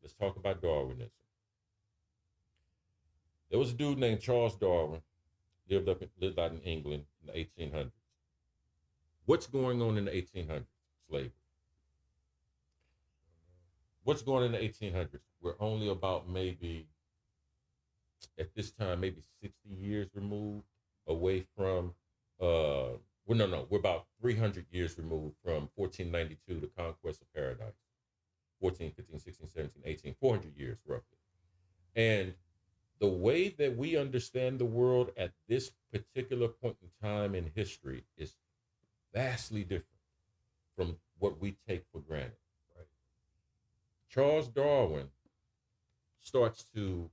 [SPEAKER 1] let's talk about Darwinism. There was a dude named Charles Darwin, lived out in England in the 1800s. What's going on in the 1800s? Slavery. What's going on in the 1800s? We're only about maybe at this time maybe 60 years removed away from no, we're about 300 years removed from 1492, the conquest of paradise. 14, 15, 16, 17, 18, 400 years roughly. And the way that we understand the world at this particular point in time in history is vastly different from what we take for granted. Right? Charles Darwin starts to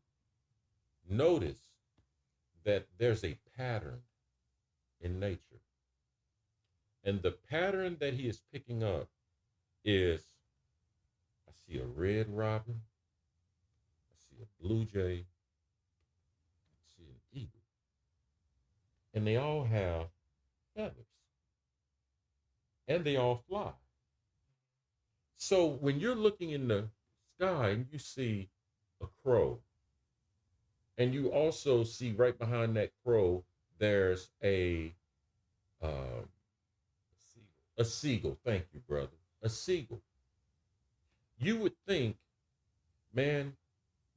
[SPEAKER 1] notice that there's a pattern in nature. And the pattern that he is picking up is, I see a red robin, I see a blue jay, I see an eagle. And they all have feathers. And they all fly. So when you're looking in the sky and you see a crow, and you also see right behind that crow, there's a seagull. Thank you, brother. A seagull. You would think, man,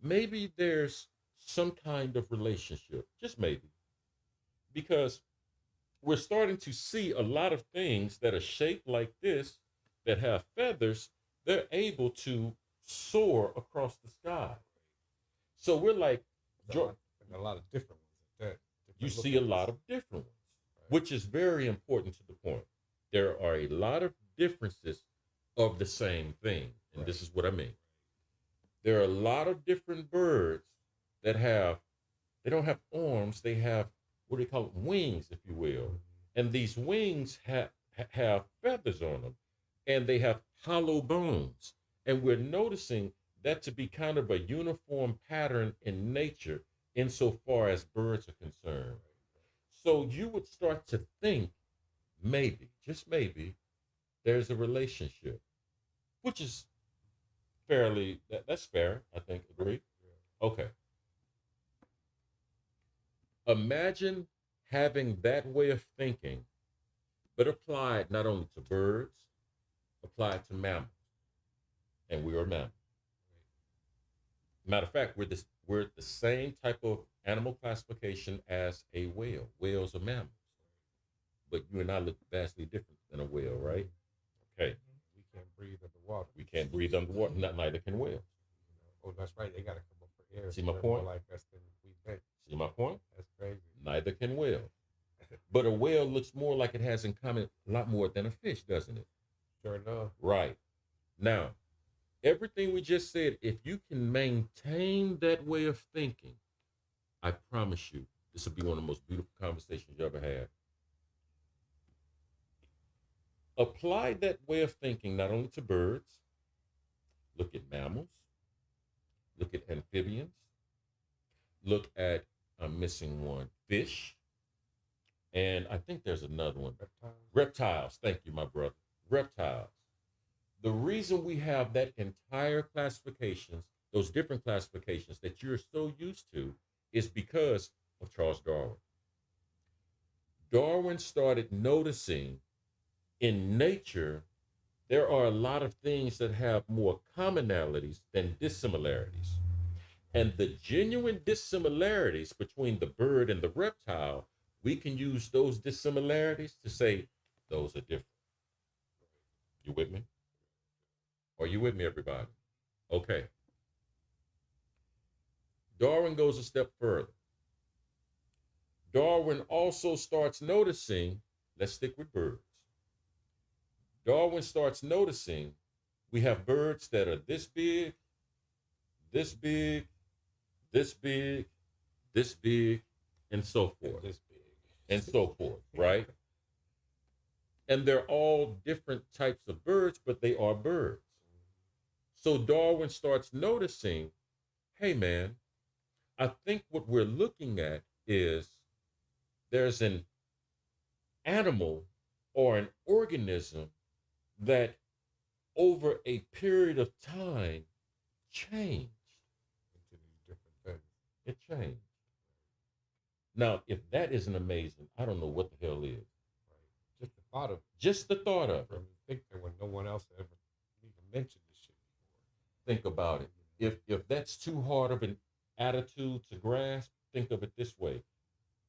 [SPEAKER 1] maybe there's some kind of relationship, just maybe, because we're starting to see a lot of things that are shaped like this, that have feathers. They're able to soar across the sky. So we're like,
[SPEAKER 2] a lot of different ones.
[SPEAKER 1] You see a lot of different ones, right, which is very important to the point. There are a lot of differences of the same thing. And right, this is what I mean. There are a lot of different birds that they don't have arms, they have, what do you call it, wings, if you will. And these wings have feathers on them, and they have hollow bones. And we're noticing that to be kind of a uniform pattern in nature insofar as birds are concerned. So you would start to think, maybe, just maybe, there's a relationship, which is that's fair, I think, agree? Okay. Imagine having that way of thinking, but applied not only to birds, applied to mammals. And we are mammals. Matter of fact, we're the same type of animal classification as a whale. Whales are mammals. But you and I look vastly different than a whale, right? Okay.
[SPEAKER 2] We can't breathe underwater.
[SPEAKER 1] We can't breathe underwater. Neither can whales.
[SPEAKER 2] Oh, that's right. They got to come up for air.
[SPEAKER 1] See my point?
[SPEAKER 2] Like us than we think.
[SPEAKER 1] See my point?
[SPEAKER 2] That's crazy.
[SPEAKER 1] Neither can whales. But a whale looks more like it has in common a lot more than a fish, doesn't it?
[SPEAKER 2] Sure enough.
[SPEAKER 1] Right. Now, everything we just said, if you can maintain that way of thinking, I promise you, this will be one of the most beautiful conversations you ever had. Apply that way of thinking not only to birds, look at mammals, look at amphibians, look at, I'm missing one, fish, and I think there's another one. Reptiles. Thank you, my brother. Reptiles. The reason we have that entire classifications, those different classifications that you're so used to, is because of Charles Darwin. Darwin started noticing in nature, there are a lot of things that have more commonalities than dissimilarities. And the genuine dissimilarities between the bird and the reptile, we can use those dissimilarities to say, those are different. You with me? Are you with me, everybody? Okay. Darwin goes a step further. Darwin also starts noticing, let's stick with birds. Darwin starts noticing we have birds that are this big, this big, this big, this big, and so forth.
[SPEAKER 2] This big.
[SPEAKER 1] And so forth, right? And they're all different types of birds, but they are birds. So Darwin starts noticing, hey man, I think what we're looking at is there's an animal or an organism that over a period of time changed
[SPEAKER 2] into these different things.
[SPEAKER 1] It changed. Now, if that isn't amazing, I don't know what the hell is.
[SPEAKER 2] Right. Just the thought of it.
[SPEAKER 1] Just the thought of it.
[SPEAKER 2] I think that when no one else ever even mentioned this shit before.
[SPEAKER 1] Think about it. If that's too hard of an attitude to grasp, think of it this way.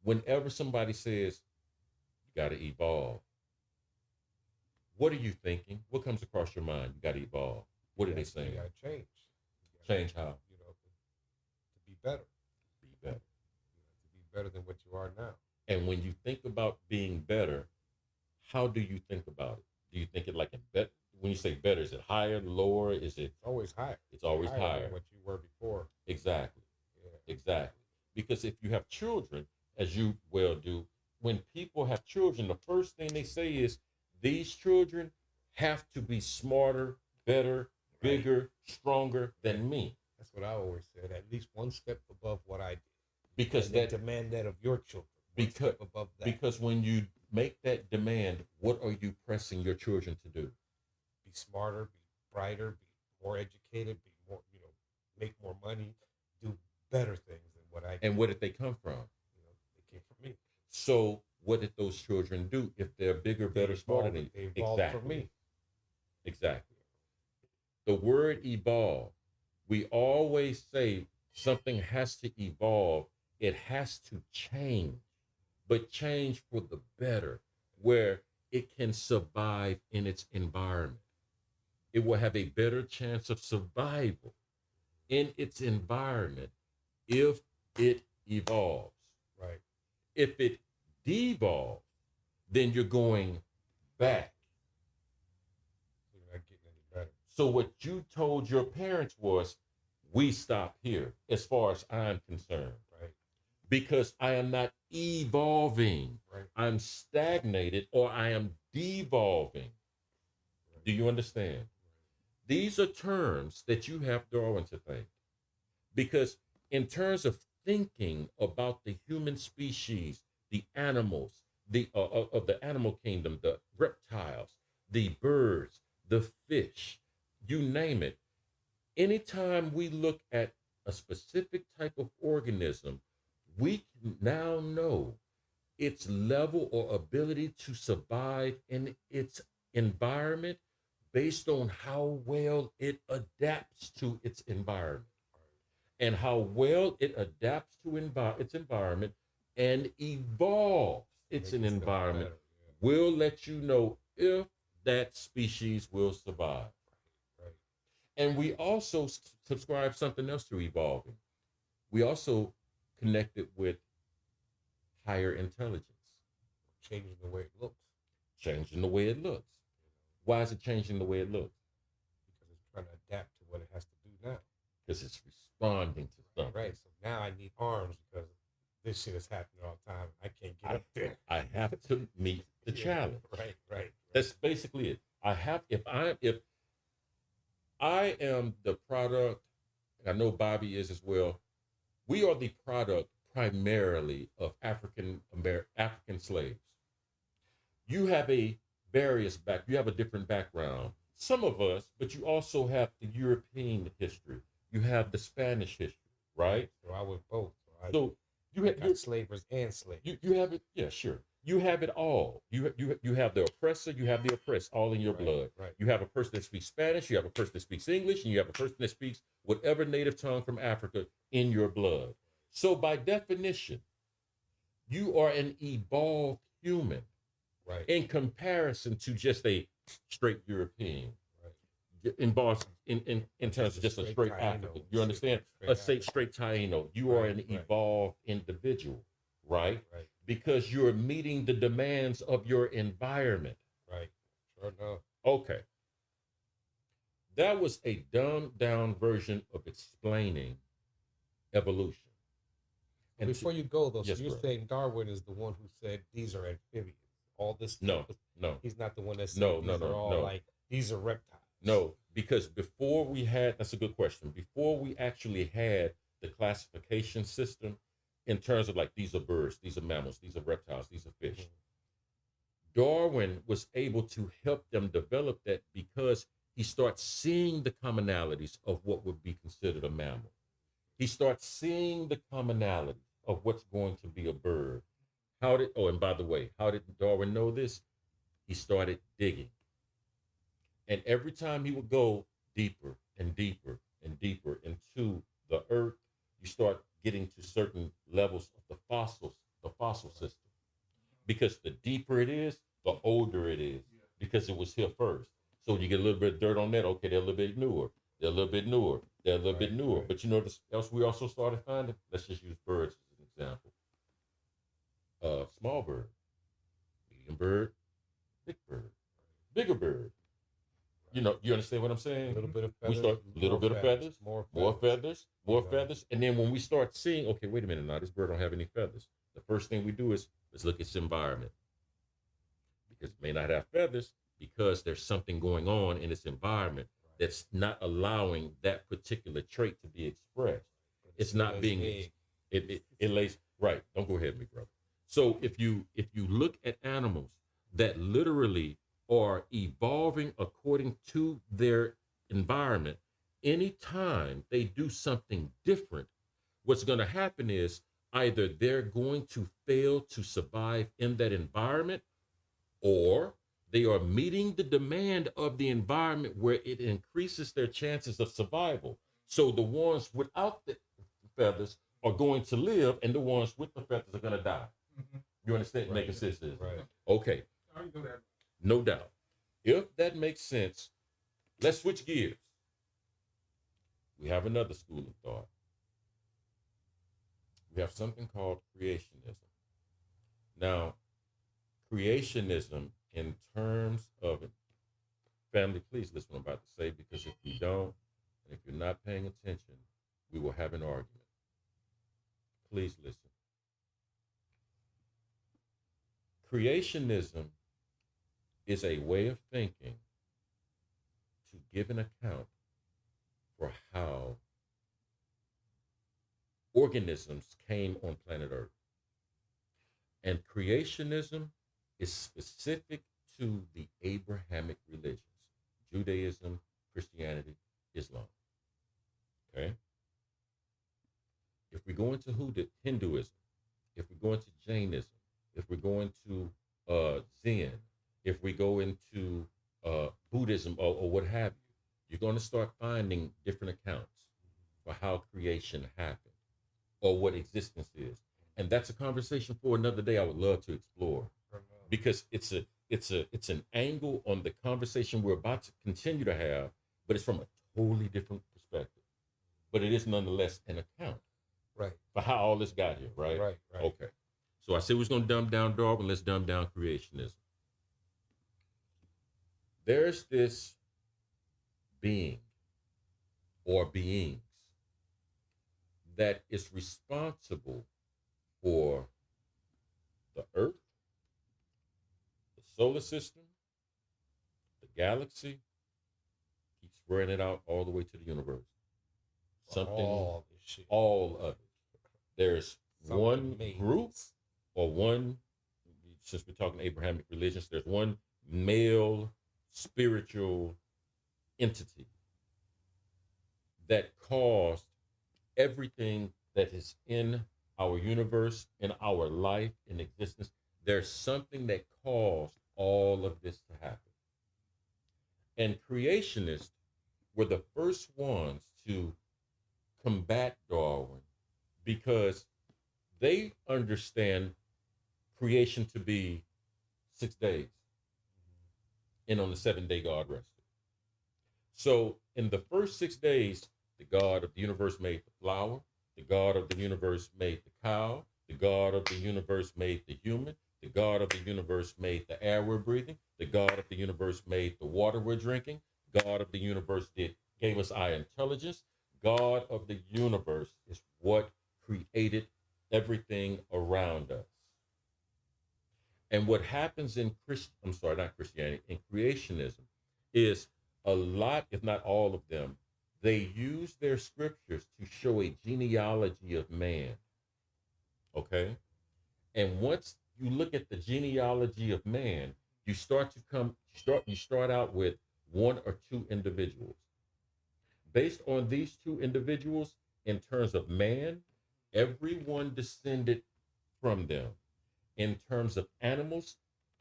[SPEAKER 1] Whenever somebody says, you got to evolve, what are you thinking? What comes across your mind? You got to evolve. What are they saying?
[SPEAKER 2] You got to change.
[SPEAKER 1] Change how?
[SPEAKER 2] You know, to be better.
[SPEAKER 1] Be better.
[SPEAKER 2] To be better than what you are now.
[SPEAKER 1] And when you think about being better, how do you think about it? Do you think it like when you say better, is it higher, lower? Is it?
[SPEAKER 2] It's always higher.
[SPEAKER 1] It's always higher.
[SPEAKER 2] Than what you were before.
[SPEAKER 1] Exactly.
[SPEAKER 2] Yeah.
[SPEAKER 1] Exactly. Because if you have children, as you well do, when people have children, the first thing they say is, these children have to be smarter, better, bigger, stronger than me.
[SPEAKER 2] That's what I always said. At least one step above what I did.
[SPEAKER 1] Because
[SPEAKER 2] and demand that of your children.
[SPEAKER 1] Because
[SPEAKER 2] above that.
[SPEAKER 1] Because when you make that demand, what are you pressing your children to do?
[SPEAKER 2] Be smarter, be brighter, be more educated, be more, make more money, do better things than what I did.
[SPEAKER 1] And where did they come from?
[SPEAKER 2] They came from me.
[SPEAKER 1] So what did those children do if they're bigger, better, smarter than you?
[SPEAKER 2] They evolved from me.
[SPEAKER 1] Exactly. The word evolve, we always say something has to evolve. It has to change, but change for the better, where it can survive in its environment. It will have a better chance of survival in its environment if it evolves.
[SPEAKER 2] Right.
[SPEAKER 1] If it devolves, then you're going back.
[SPEAKER 2] You're not getting any better.
[SPEAKER 1] So what you told your parents was, we stop here as far as I'm concerned.
[SPEAKER 2] Right.
[SPEAKER 1] Because I am not evolving.
[SPEAKER 2] Right.
[SPEAKER 1] I'm stagnated or I am devolving.
[SPEAKER 2] Right.
[SPEAKER 1] Do you understand? Right. These are terms that you have, Darwin, to think. Because in terms of thinking about the human species, the animals, of the animal kingdom, the reptiles, the birds, the fish, you name it. Anytime we look at a specific type of organism, we can now know its level or ability to survive in its environment based on how well it adapts to its environment. And how well it adapts to its environment and evolves its environment will let you know if that species will survive.
[SPEAKER 2] Right.
[SPEAKER 1] And we also subscribe something else to evolving. We also connect it with higher intelligence.
[SPEAKER 2] Changing the way it looks.
[SPEAKER 1] Changing the way it looks. Why is it changing the way it looks?
[SPEAKER 2] Because it's trying to adapt to what it has to do now.
[SPEAKER 1] Because it's responding to something.
[SPEAKER 2] Right. So now I need arms because this shit is happening all the time. I can't get up there.
[SPEAKER 1] I have to meet the challenge.
[SPEAKER 2] Right.
[SPEAKER 1] That's basically it. If I am the product, and I know Bobby is as well, we are the product primarily of African slaves. You have you have a different background. Some of us, but you also have the European history. You have the Spanish history, right?
[SPEAKER 2] So I was both.
[SPEAKER 1] So you have
[SPEAKER 2] slavers and slaves.
[SPEAKER 1] You have it, yeah, sure. You have it all. You have the oppressor, you have the oppressed all in your blood.
[SPEAKER 2] Right.
[SPEAKER 1] You have a person that speaks Spanish, you have a person that speaks English, and you have a person that speaks whatever native tongue from Africa in your blood. So by definition, you are an evolved human,
[SPEAKER 2] right,
[SPEAKER 1] in comparison to just a straight European. Involved in terms of just a straight African. You understand? Let's say straight Taino. You are an evolved individual, right?
[SPEAKER 2] Right.
[SPEAKER 1] Because you're meeting the demands of your environment.
[SPEAKER 2] Right. Sure enough.
[SPEAKER 1] Okay. That was a dumbed down version of explaining evolution.
[SPEAKER 2] And before you go, though,
[SPEAKER 1] yes,
[SPEAKER 2] so you're saying Darwin is the one who said these are amphibians. All this stuff.
[SPEAKER 1] No.
[SPEAKER 2] He's not the one that said
[SPEAKER 1] these are all
[SPEAKER 2] like, these are reptiles.
[SPEAKER 1] No, because that's a good question. Before we actually had the classification system in terms of like, these are birds, these are mammals, these are reptiles, these are fish. Mm-hmm. Darwin was able to help them develop that because he starts seeing the commonalities of what would be considered a mammal. He starts seeing the commonality of what's going to be a bird. And by the way, how did Darwin know this? He started digging. And every time he would go deeper and deeper and deeper into the earth, you start getting to certain levels of the fossil system. Because the deeper it is, the older it is, because it was here first. So you get a little bit of dirt on that. Okay, they're a little bit newer. They're a little bit newer. They're a little bit newer.
[SPEAKER 2] Right.
[SPEAKER 1] But you know what else we also started finding? Let's just use birds as an example. Small bird, medium bird, big bird, bigger bird. You know, you understand what I'm saying?
[SPEAKER 2] A little bit of
[SPEAKER 1] We
[SPEAKER 2] feathers.
[SPEAKER 1] start little bit of feathers,
[SPEAKER 2] More
[SPEAKER 1] more
[SPEAKER 2] feathers.
[SPEAKER 1] feathers, and then when we start seeing, okay, wait a minute, now this bird don't have any feathers. The first thing we do is let's look at its environment, because it may not have feathers because there's something going on in its environment that's not allowing that particular trait to be expressed. It's not being it lays right. Don't go ahead, me brother. So if you look at animals that literally are evolving according to their environment, anytime they do something different, what's going to happen is either they're going to fail to survive in that environment, or they are meeting the demand of the environment where it increases their chances of survival. So the ones without the feathers are going to live, and the ones with the feathers are going to die. You understand?
[SPEAKER 2] Right.
[SPEAKER 1] Making sense?
[SPEAKER 2] Right.
[SPEAKER 1] Okay.
[SPEAKER 3] I already know that.
[SPEAKER 1] No doubt. If that makes sense, let's switch gears. We have another school of thought. We have something called creationism. Now, creationism, in terms of it, family, please listen what I'm about to say, because if you don't, and if you're not paying attention, we will have an argument. Please listen. Creationism is a way of thinking to give an account for how organisms came on planet Earth. And creationism is specific to the Abrahamic religions: Judaism, Christianity, Islam. Okay? If we go into Hinduism, if we go into Jainism, if we go into Zen, if we go into Buddhism or what have you, you're going to start finding different accounts for how creation happened or what existence is. And that's a conversation for another day I would love to explore, because it's an angle on the conversation we're about to continue to have, but it's from a totally different perspective. But it is nonetheless an account,
[SPEAKER 2] Right,
[SPEAKER 1] for how all this got here, right?
[SPEAKER 2] Right.
[SPEAKER 1] Okay. So I said we was going to dumb down Darwin. Let's dumb down creationism. There's this being or beings that is responsible for the Earth, the solar system, the galaxy, keep spreading it out all the way to the universe.
[SPEAKER 2] All this shit.
[SPEAKER 1] All of it. There's
[SPEAKER 2] Something
[SPEAKER 1] one
[SPEAKER 2] made
[SPEAKER 1] group, or one, since we're talking Abrahamic religions, there's one male spiritual entity that caused everything that is in our universe, in our life, in existence. There's something that caused all of this to happen. And creationists were the first ones to combat Darwin, because they understand creation to be 6 days. And on the 7th day, God rested. So in the first 6 days, the God of the universe made the flower, the God of the universe made the cow, the God of the universe made the human, the God of the universe made the air we're breathing, the God of the universe made the water we're drinking, God of the universe gave us our intelligence. God of the universe is what created everything around us. And what happens in in creationism is a lot, if not all of them, they use their scriptures to show a genealogy of man. Okay? And once you look at the genealogy of man, you start out with one or two individuals. Based on these two individuals, in terms of man, everyone descended from them. In terms of animals,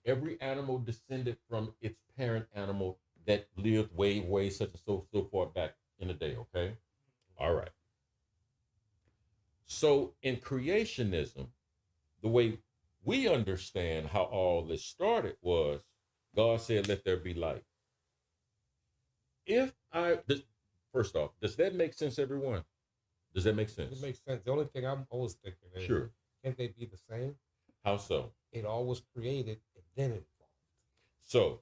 [SPEAKER 1] every animal descended from its parent animal that lived way such and so far back in the day, okay? All right. So in creationism, the way we understand how all this started was God said, let there be light. First off, does that make sense, everyone? Does that make sense?
[SPEAKER 2] It makes sense. The only thing I'm always thinking is,
[SPEAKER 1] Sure.
[SPEAKER 2] Can't they be the same?
[SPEAKER 1] How so?
[SPEAKER 2] It all was created and then it evolved.
[SPEAKER 1] So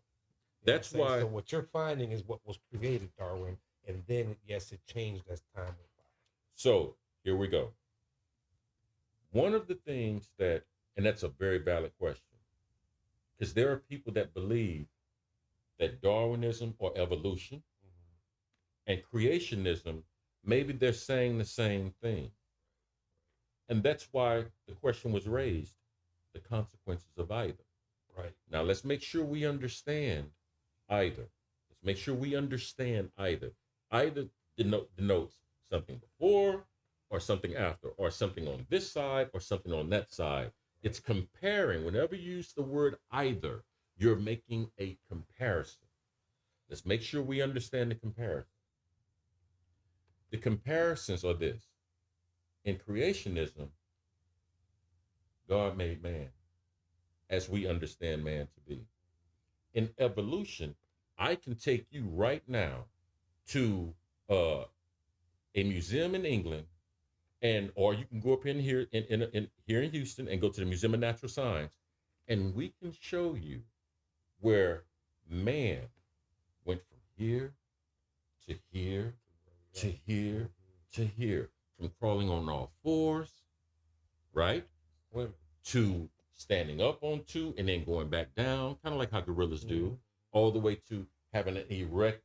[SPEAKER 1] that's why.
[SPEAKER 2] So what you're finding is what was created, Darwin, and then yes, it changed as time went by.
[SPEAKER 1] So here we go. One of the things that, and that's a very valid question, because there are people that believe that Darwinism or evolution and creationism, maybe they're saying the same thing. And that's why the question was raised, the consequences of either.
[SPEAKER 2] Right.
[SPEAKER 1] Now, let's make sure we understand either. Let's make sure we understand either. Either denotes something before or something after, or something on this side or something on that side. It's comparing. Whenever you use the word either, you're making a comparison. Let's make sure we understand the comparison. The comparisons are this. In creationism, God made man as we understand man to be. In evolution, I can take you right now to a museum in England, or you can go up in here here in Houston and go to the Museum of Natural Science, and we can show you where man went from here to here to here to here, from crawling on all fours, right, to standing up on two and then going back down, kind of like how gorillas do, all the way to having an erect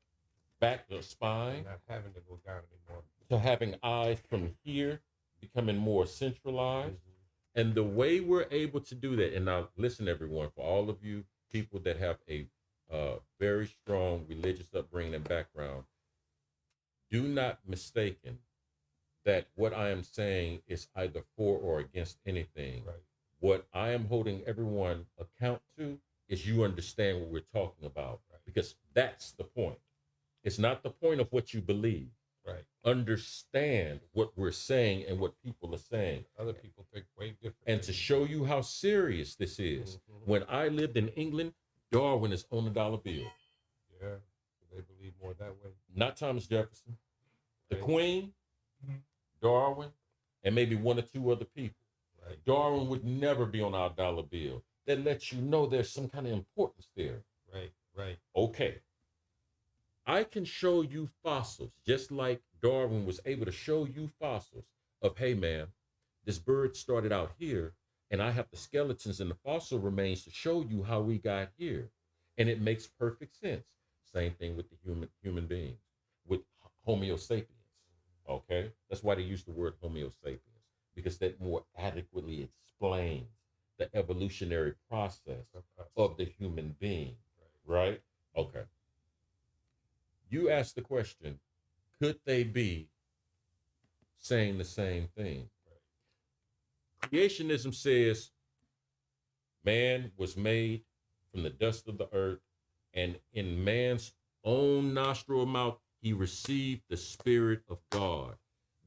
[SPEAKER 1] back or spine,
[SPEAKER 2] not having to go down anymore,
[SPEAKER 1] to having eyes from here becoming more centralized. And the way we're able to do that, and now listen, everyone, for all of you people that have a very strong religious upbringing and background, do not mistaken that what I am saying is either for or against anything.
[SPEAKER 2] Right.
[SPEAKER 1] What I am holding everyone account to is you understand what we're talking about,
[SPEAKER 2] right,
[SPEAKER 1] because that's the point. It's not the point of what you believe.
[SPEAKER 2] Right.
[SPEAKER 1] Understand what we're saying and what people are saying.
[SPEAKER 2] Other people think way different.
[SPEAKER 1] And to show you how serious this is, when I lived in England, Darwin is on the dollar bill.
[SPEAKER 2] Yeah, they believe more that way.
[SPEAKER 1] Not Thomas Jefferson, the Queen, Darwin, and maybe one or two other people.
[SPEAKER 2] Right.
[SPEAKER 1] Darwin would never be on our dollar bill. That lets you know there's some kind of importance there.
[SPEAKER 2] Right, right.
[SPEAKER 1] Okay. I can show you fossils, just like Darwin was able to show you fossils of, hey, man, this bird started out here, and I have the skeletons and the fossil remains to show you how we got here. And it makes perfect sense. Same thing with the human being, with Homo sapiens. Okay? That's why they use the word Homo sapiens, because that more adequately explains the evolutionary process of the human being. Right? Okay. You asked the question, could they be saying the same thing? Creationism says man was made from the dust of the earth, and in man's own nostril mouth, he received the Spirit of God.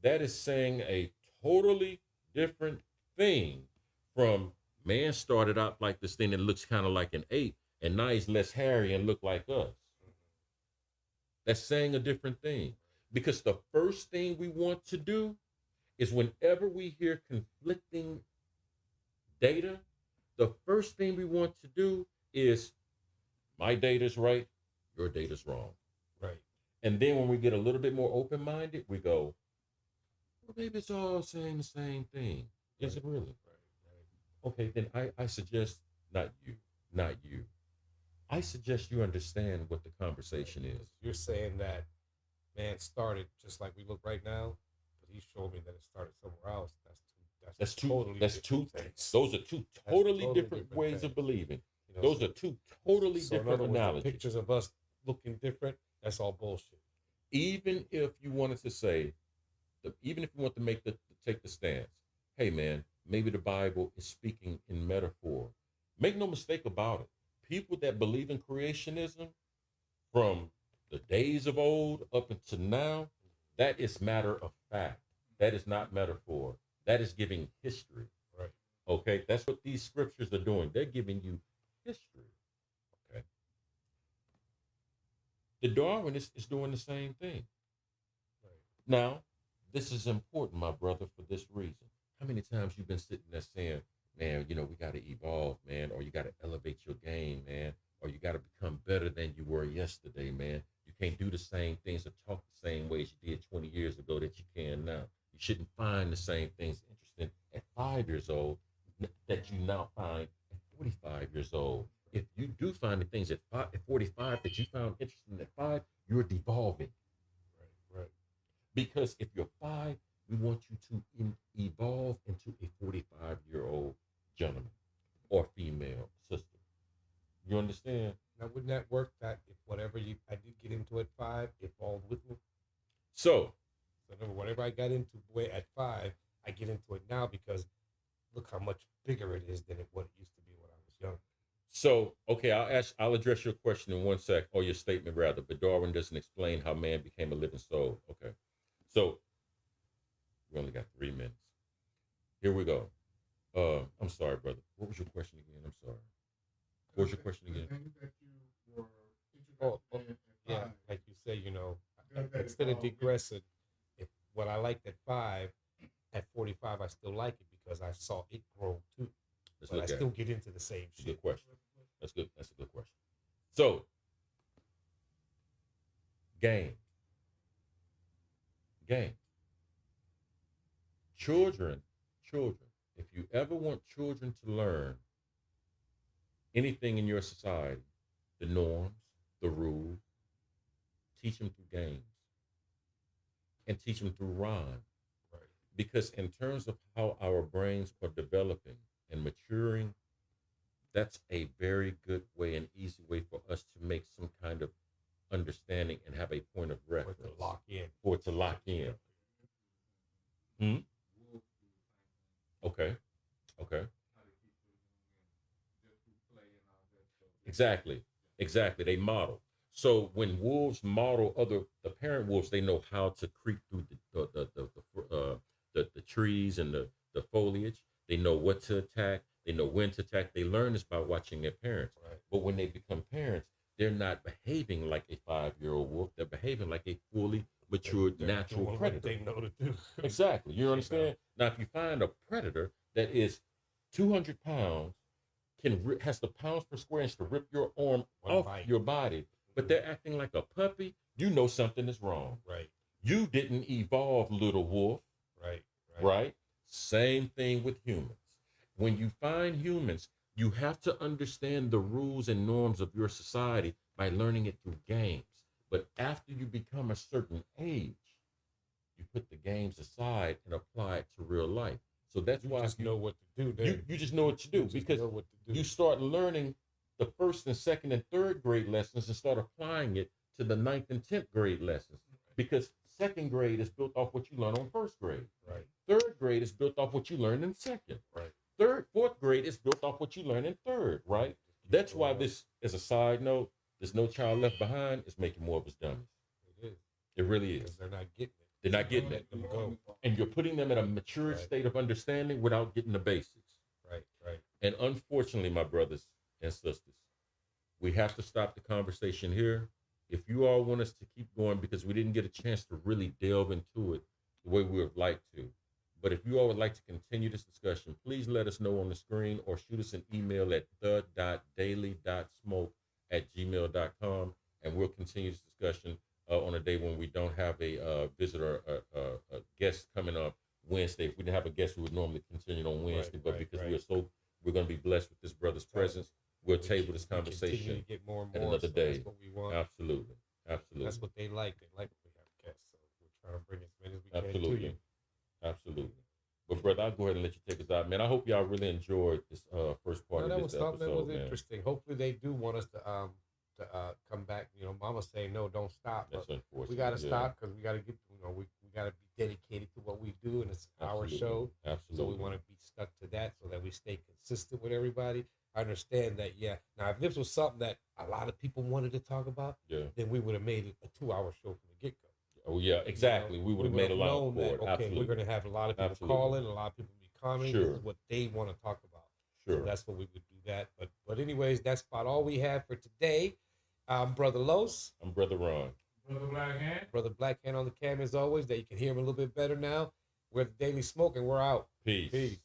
[SPEAKER 1] That is saying a totally different thing from man started out like this thing that looks kind of like an ape, and now he's less hairy and look like us. That's saying a different thing. Because the first thing we want to do is, whenever we hear conflicting data, the first thing we want to do is, my data's right, your data's wrong.
[SPEAKER 2] Right.
[SPEAKER 1] And then when we get a little bit more open-minded, we go, well, maybe it's all saying the same thing. Is it really? Right. Okay, then I suggest, not you. I suggest you understand what the conversation is.
[SPEAKER 2] You're saying that man started just like we look right now, but he showed me that it started somewhere else. That's two things.
[SPEAKER 1] Those are two totally different ways
[SPEAKER 2] things
[SPEAKER 1] of believing.
[SPEAKER 2] You know,
[SPEAKER 1] Those are two totally different analogies.
[SPEAKER 2] The pictures of us looking different, that's all bullshit.
[SPEAKER 1] Even if you wanted to say, even if you want to take the stance, hey man, maybe the Bible is speaking in metaphor. Make no mistake about it. People that believe in creationism from the days of old up until now, that is matter of fact. That is not metaphor. That is giving history.
[SPEAKER 2] Right.
[SPEAKER 1] Okay, that's what these scriptures are doing. They're giving you history. Okay. The Darwinist is doing the same thing.
[SPEAKER 2] Right.
[SPEAKER 1] Now, this is important, my brother, for this reason. How many times you've been sitting there saying, man, you know, we got to evolve, man, or you got to elevate your game, man, or you got to become better than you were yesterday, man. You can't do the same things or talk the same ways you did 20 years ago that you can now. You shouldn't find the same things interesting at 5 years old that you now find at 45 years old. If you do find the things at 45 that you found interesting at 5, you're devolving.
[SPEAKER 2] Right.
[SPEAKER 1] Because if you're 5, we want you to evolve into a 45-year-old gentleman or female sister. You understand?
[SPEAKER 2] Now, wouldn't that work that if whatever I did get into at 5 evolved with me?
[SPEAKER 1] So
[SPEAKER 2] whatever I got into at 5, I get into it now because look how much bigger it is than what it used to be when I was young.
[SPEAKER 1] So, okay, I'll address your question in 1 sec, or your statement rather, but Darwin doesn't explain how man became a living soul. Okay. So, we only got 3 minutes. Here we go. I'm sorry, brother. What was your question again? I'm sorry. What was your question again?
[SPEAKER 2] Yeah, like you say, you know, instead of digressing, if what I liked at 5, at 45, I still like it because I saw it grow too. But I still get into the same shit.
[SPEAKER 1] Good question. That's good. That's a good question. So, game. Children. If you ever want children to learn anything in your society, the norms, the rules, teach them through games and teach them through rhyme.
[SPEAKER 2] Right.
[SPEAKER 1] Because in terms of how our brains are developing and maturing, that's a very good way and easy way for us to make some kind of understanding and have a point of reference. For it to lock in. Okay. Exactly. They model. So when wolves model the parent wolves, they know how to creep through the trees and the foliage. They know what to attack. They know when to attack. They learn this by watching their parents.
[SPEAKER 2] Right.
[SPEAKER 1] But when they become parents, they're not behaving like a 5-year-old wolf. They're behaving like a fully matured natural predator.
[SPEAKER 2] They know to do.
[SPEAKER 1] Exactly. You understand? Now, if you find a predator that is 200 pounds, has the pounds per square inch to rip your arm off your body, but they're acting like a puppy, you know something is wrong.
[SPEAKER 2] Right.
[SPEAKER 1] You didn't evolve, little wolf. Right? Same thing with humans. When you find humans, you have to understand the rules and norms of your society by learning it through games. But after you become a certain age, you put the games aside and apply it to real life. So that's why
[SPEAKER 2] you know what to do. Then.
[SPEAKER 1] You just know what to do because you start learning the 1st and 2nd and 3rd grade lessons and start applying it to the 9th and 10th grade lessons. Because 2nd grade is built off what you learn on 1st grade.
[SPEAKER 2] Right.
[SPEAKER 1] 3rd grade is built off what you learned in 2nd.
[SPEAKER 2] Right.
[SPEAKER 1] 4th grade is built off what you learn in 3rd. Right. That's why this, as a side note, there's No Child Left Behind is making more of us dummies.
[SPEAKER 2] It is.
[SPEAKER 1] It really is.
[SPEAKER 2] Because they're not getting it.
[SPEAKER 1] They're not getting it.
[SPEAKER 2] Let them go.
[SPEAKER 1] And you're putting them in a mature state of understanding without getting the basics.
[SPEAKER 2] Right.
[SPEAKER 1] And unfortunately, my brothers and sisters, we have to stop the conversation here. If you all want us to keep going, because we didn't get a chance to really delve into it the way we would like to, but if you all would like to continue this discussion, please let us know on the screen or shoot us an email at the.daily.smoke@gmail.com, and we'll continue this discussion on a day when we don't have a visitor, a guest coming up Wednesday. If we didn't have a guest, we would normally continue on Wednesday, but because we're going to be blessed with this brother's presence, we'll table this conversation
[SPEAKER 2] to get more and
[SPEAKER 1] at
[SPEAKER 2] more,
[SPEAKER 1] another day.
[SPEAKER 2] That's what we want.
[SPEAKER 1] Absolutely.
[SPEAKER 2] That's what they like. They like when we have guests, so we're trying to bring as many as we can to you.
[SPEAKER 1] Absolutely. But brother, I'll go ahead and let you take us out, man. I hope y'all really enjoyed this first part of this episode.
[SPEAKER 2] That was
[SPEAKER 1] man.
[SPEAKER 2] Interesting. Hopefully they do want us to come back. You know, Mama's saying no, don't stop.
[SPEAKER 1] That's unfortunate.
[SPEAKER 2] We got to stop because we got to get. You know, we got to be dedicated to what we do, and it's our show.
[SPEAKER 1] Absolutely.
[SPEAKER 2] So we want to be stuck to that, so that we stay consistent with everybody. I understand that. Yeah. Now, if this was something that a lot of people wanted to talk about, then we would have made it a 2-hour show from the get-go.
[SPEAKER 1] Oh yeah, exactly. We would have made a lot
[SPEAKER 2] known
[SPEAKER 1] for
[SPEAKER 2] that,
[SPEAKER 1] it.
[SPEAKER 2] okay,
[SPEAKER 1] Absolutely.
[SPEAKER 2] we're going to have a lot of people
[SPEAKER 1] Absolutely.
[SPEAKER 2] calling, a lot of people be commenting.
[SPEAKER 1] Sure.
[SPEAKER 2] This is what they want to talk about.
[SPEAKER 1] Sure.
[SPEAKER 2] So that's what we would do that. But anyways, that's about all we have for today. I'm Brother Los.
[SPEAKER 1] I'm Brother Ron.
[SPEAKER 4] Brother Black Hand.
[SPEAKER 2] Brother Black Hand on the cam as always. That you can hear him a little bit better now. We're the Daily Smoke, and we're out.
[SPEAKER 1] Peace.
[SPEAKER 2] Peace.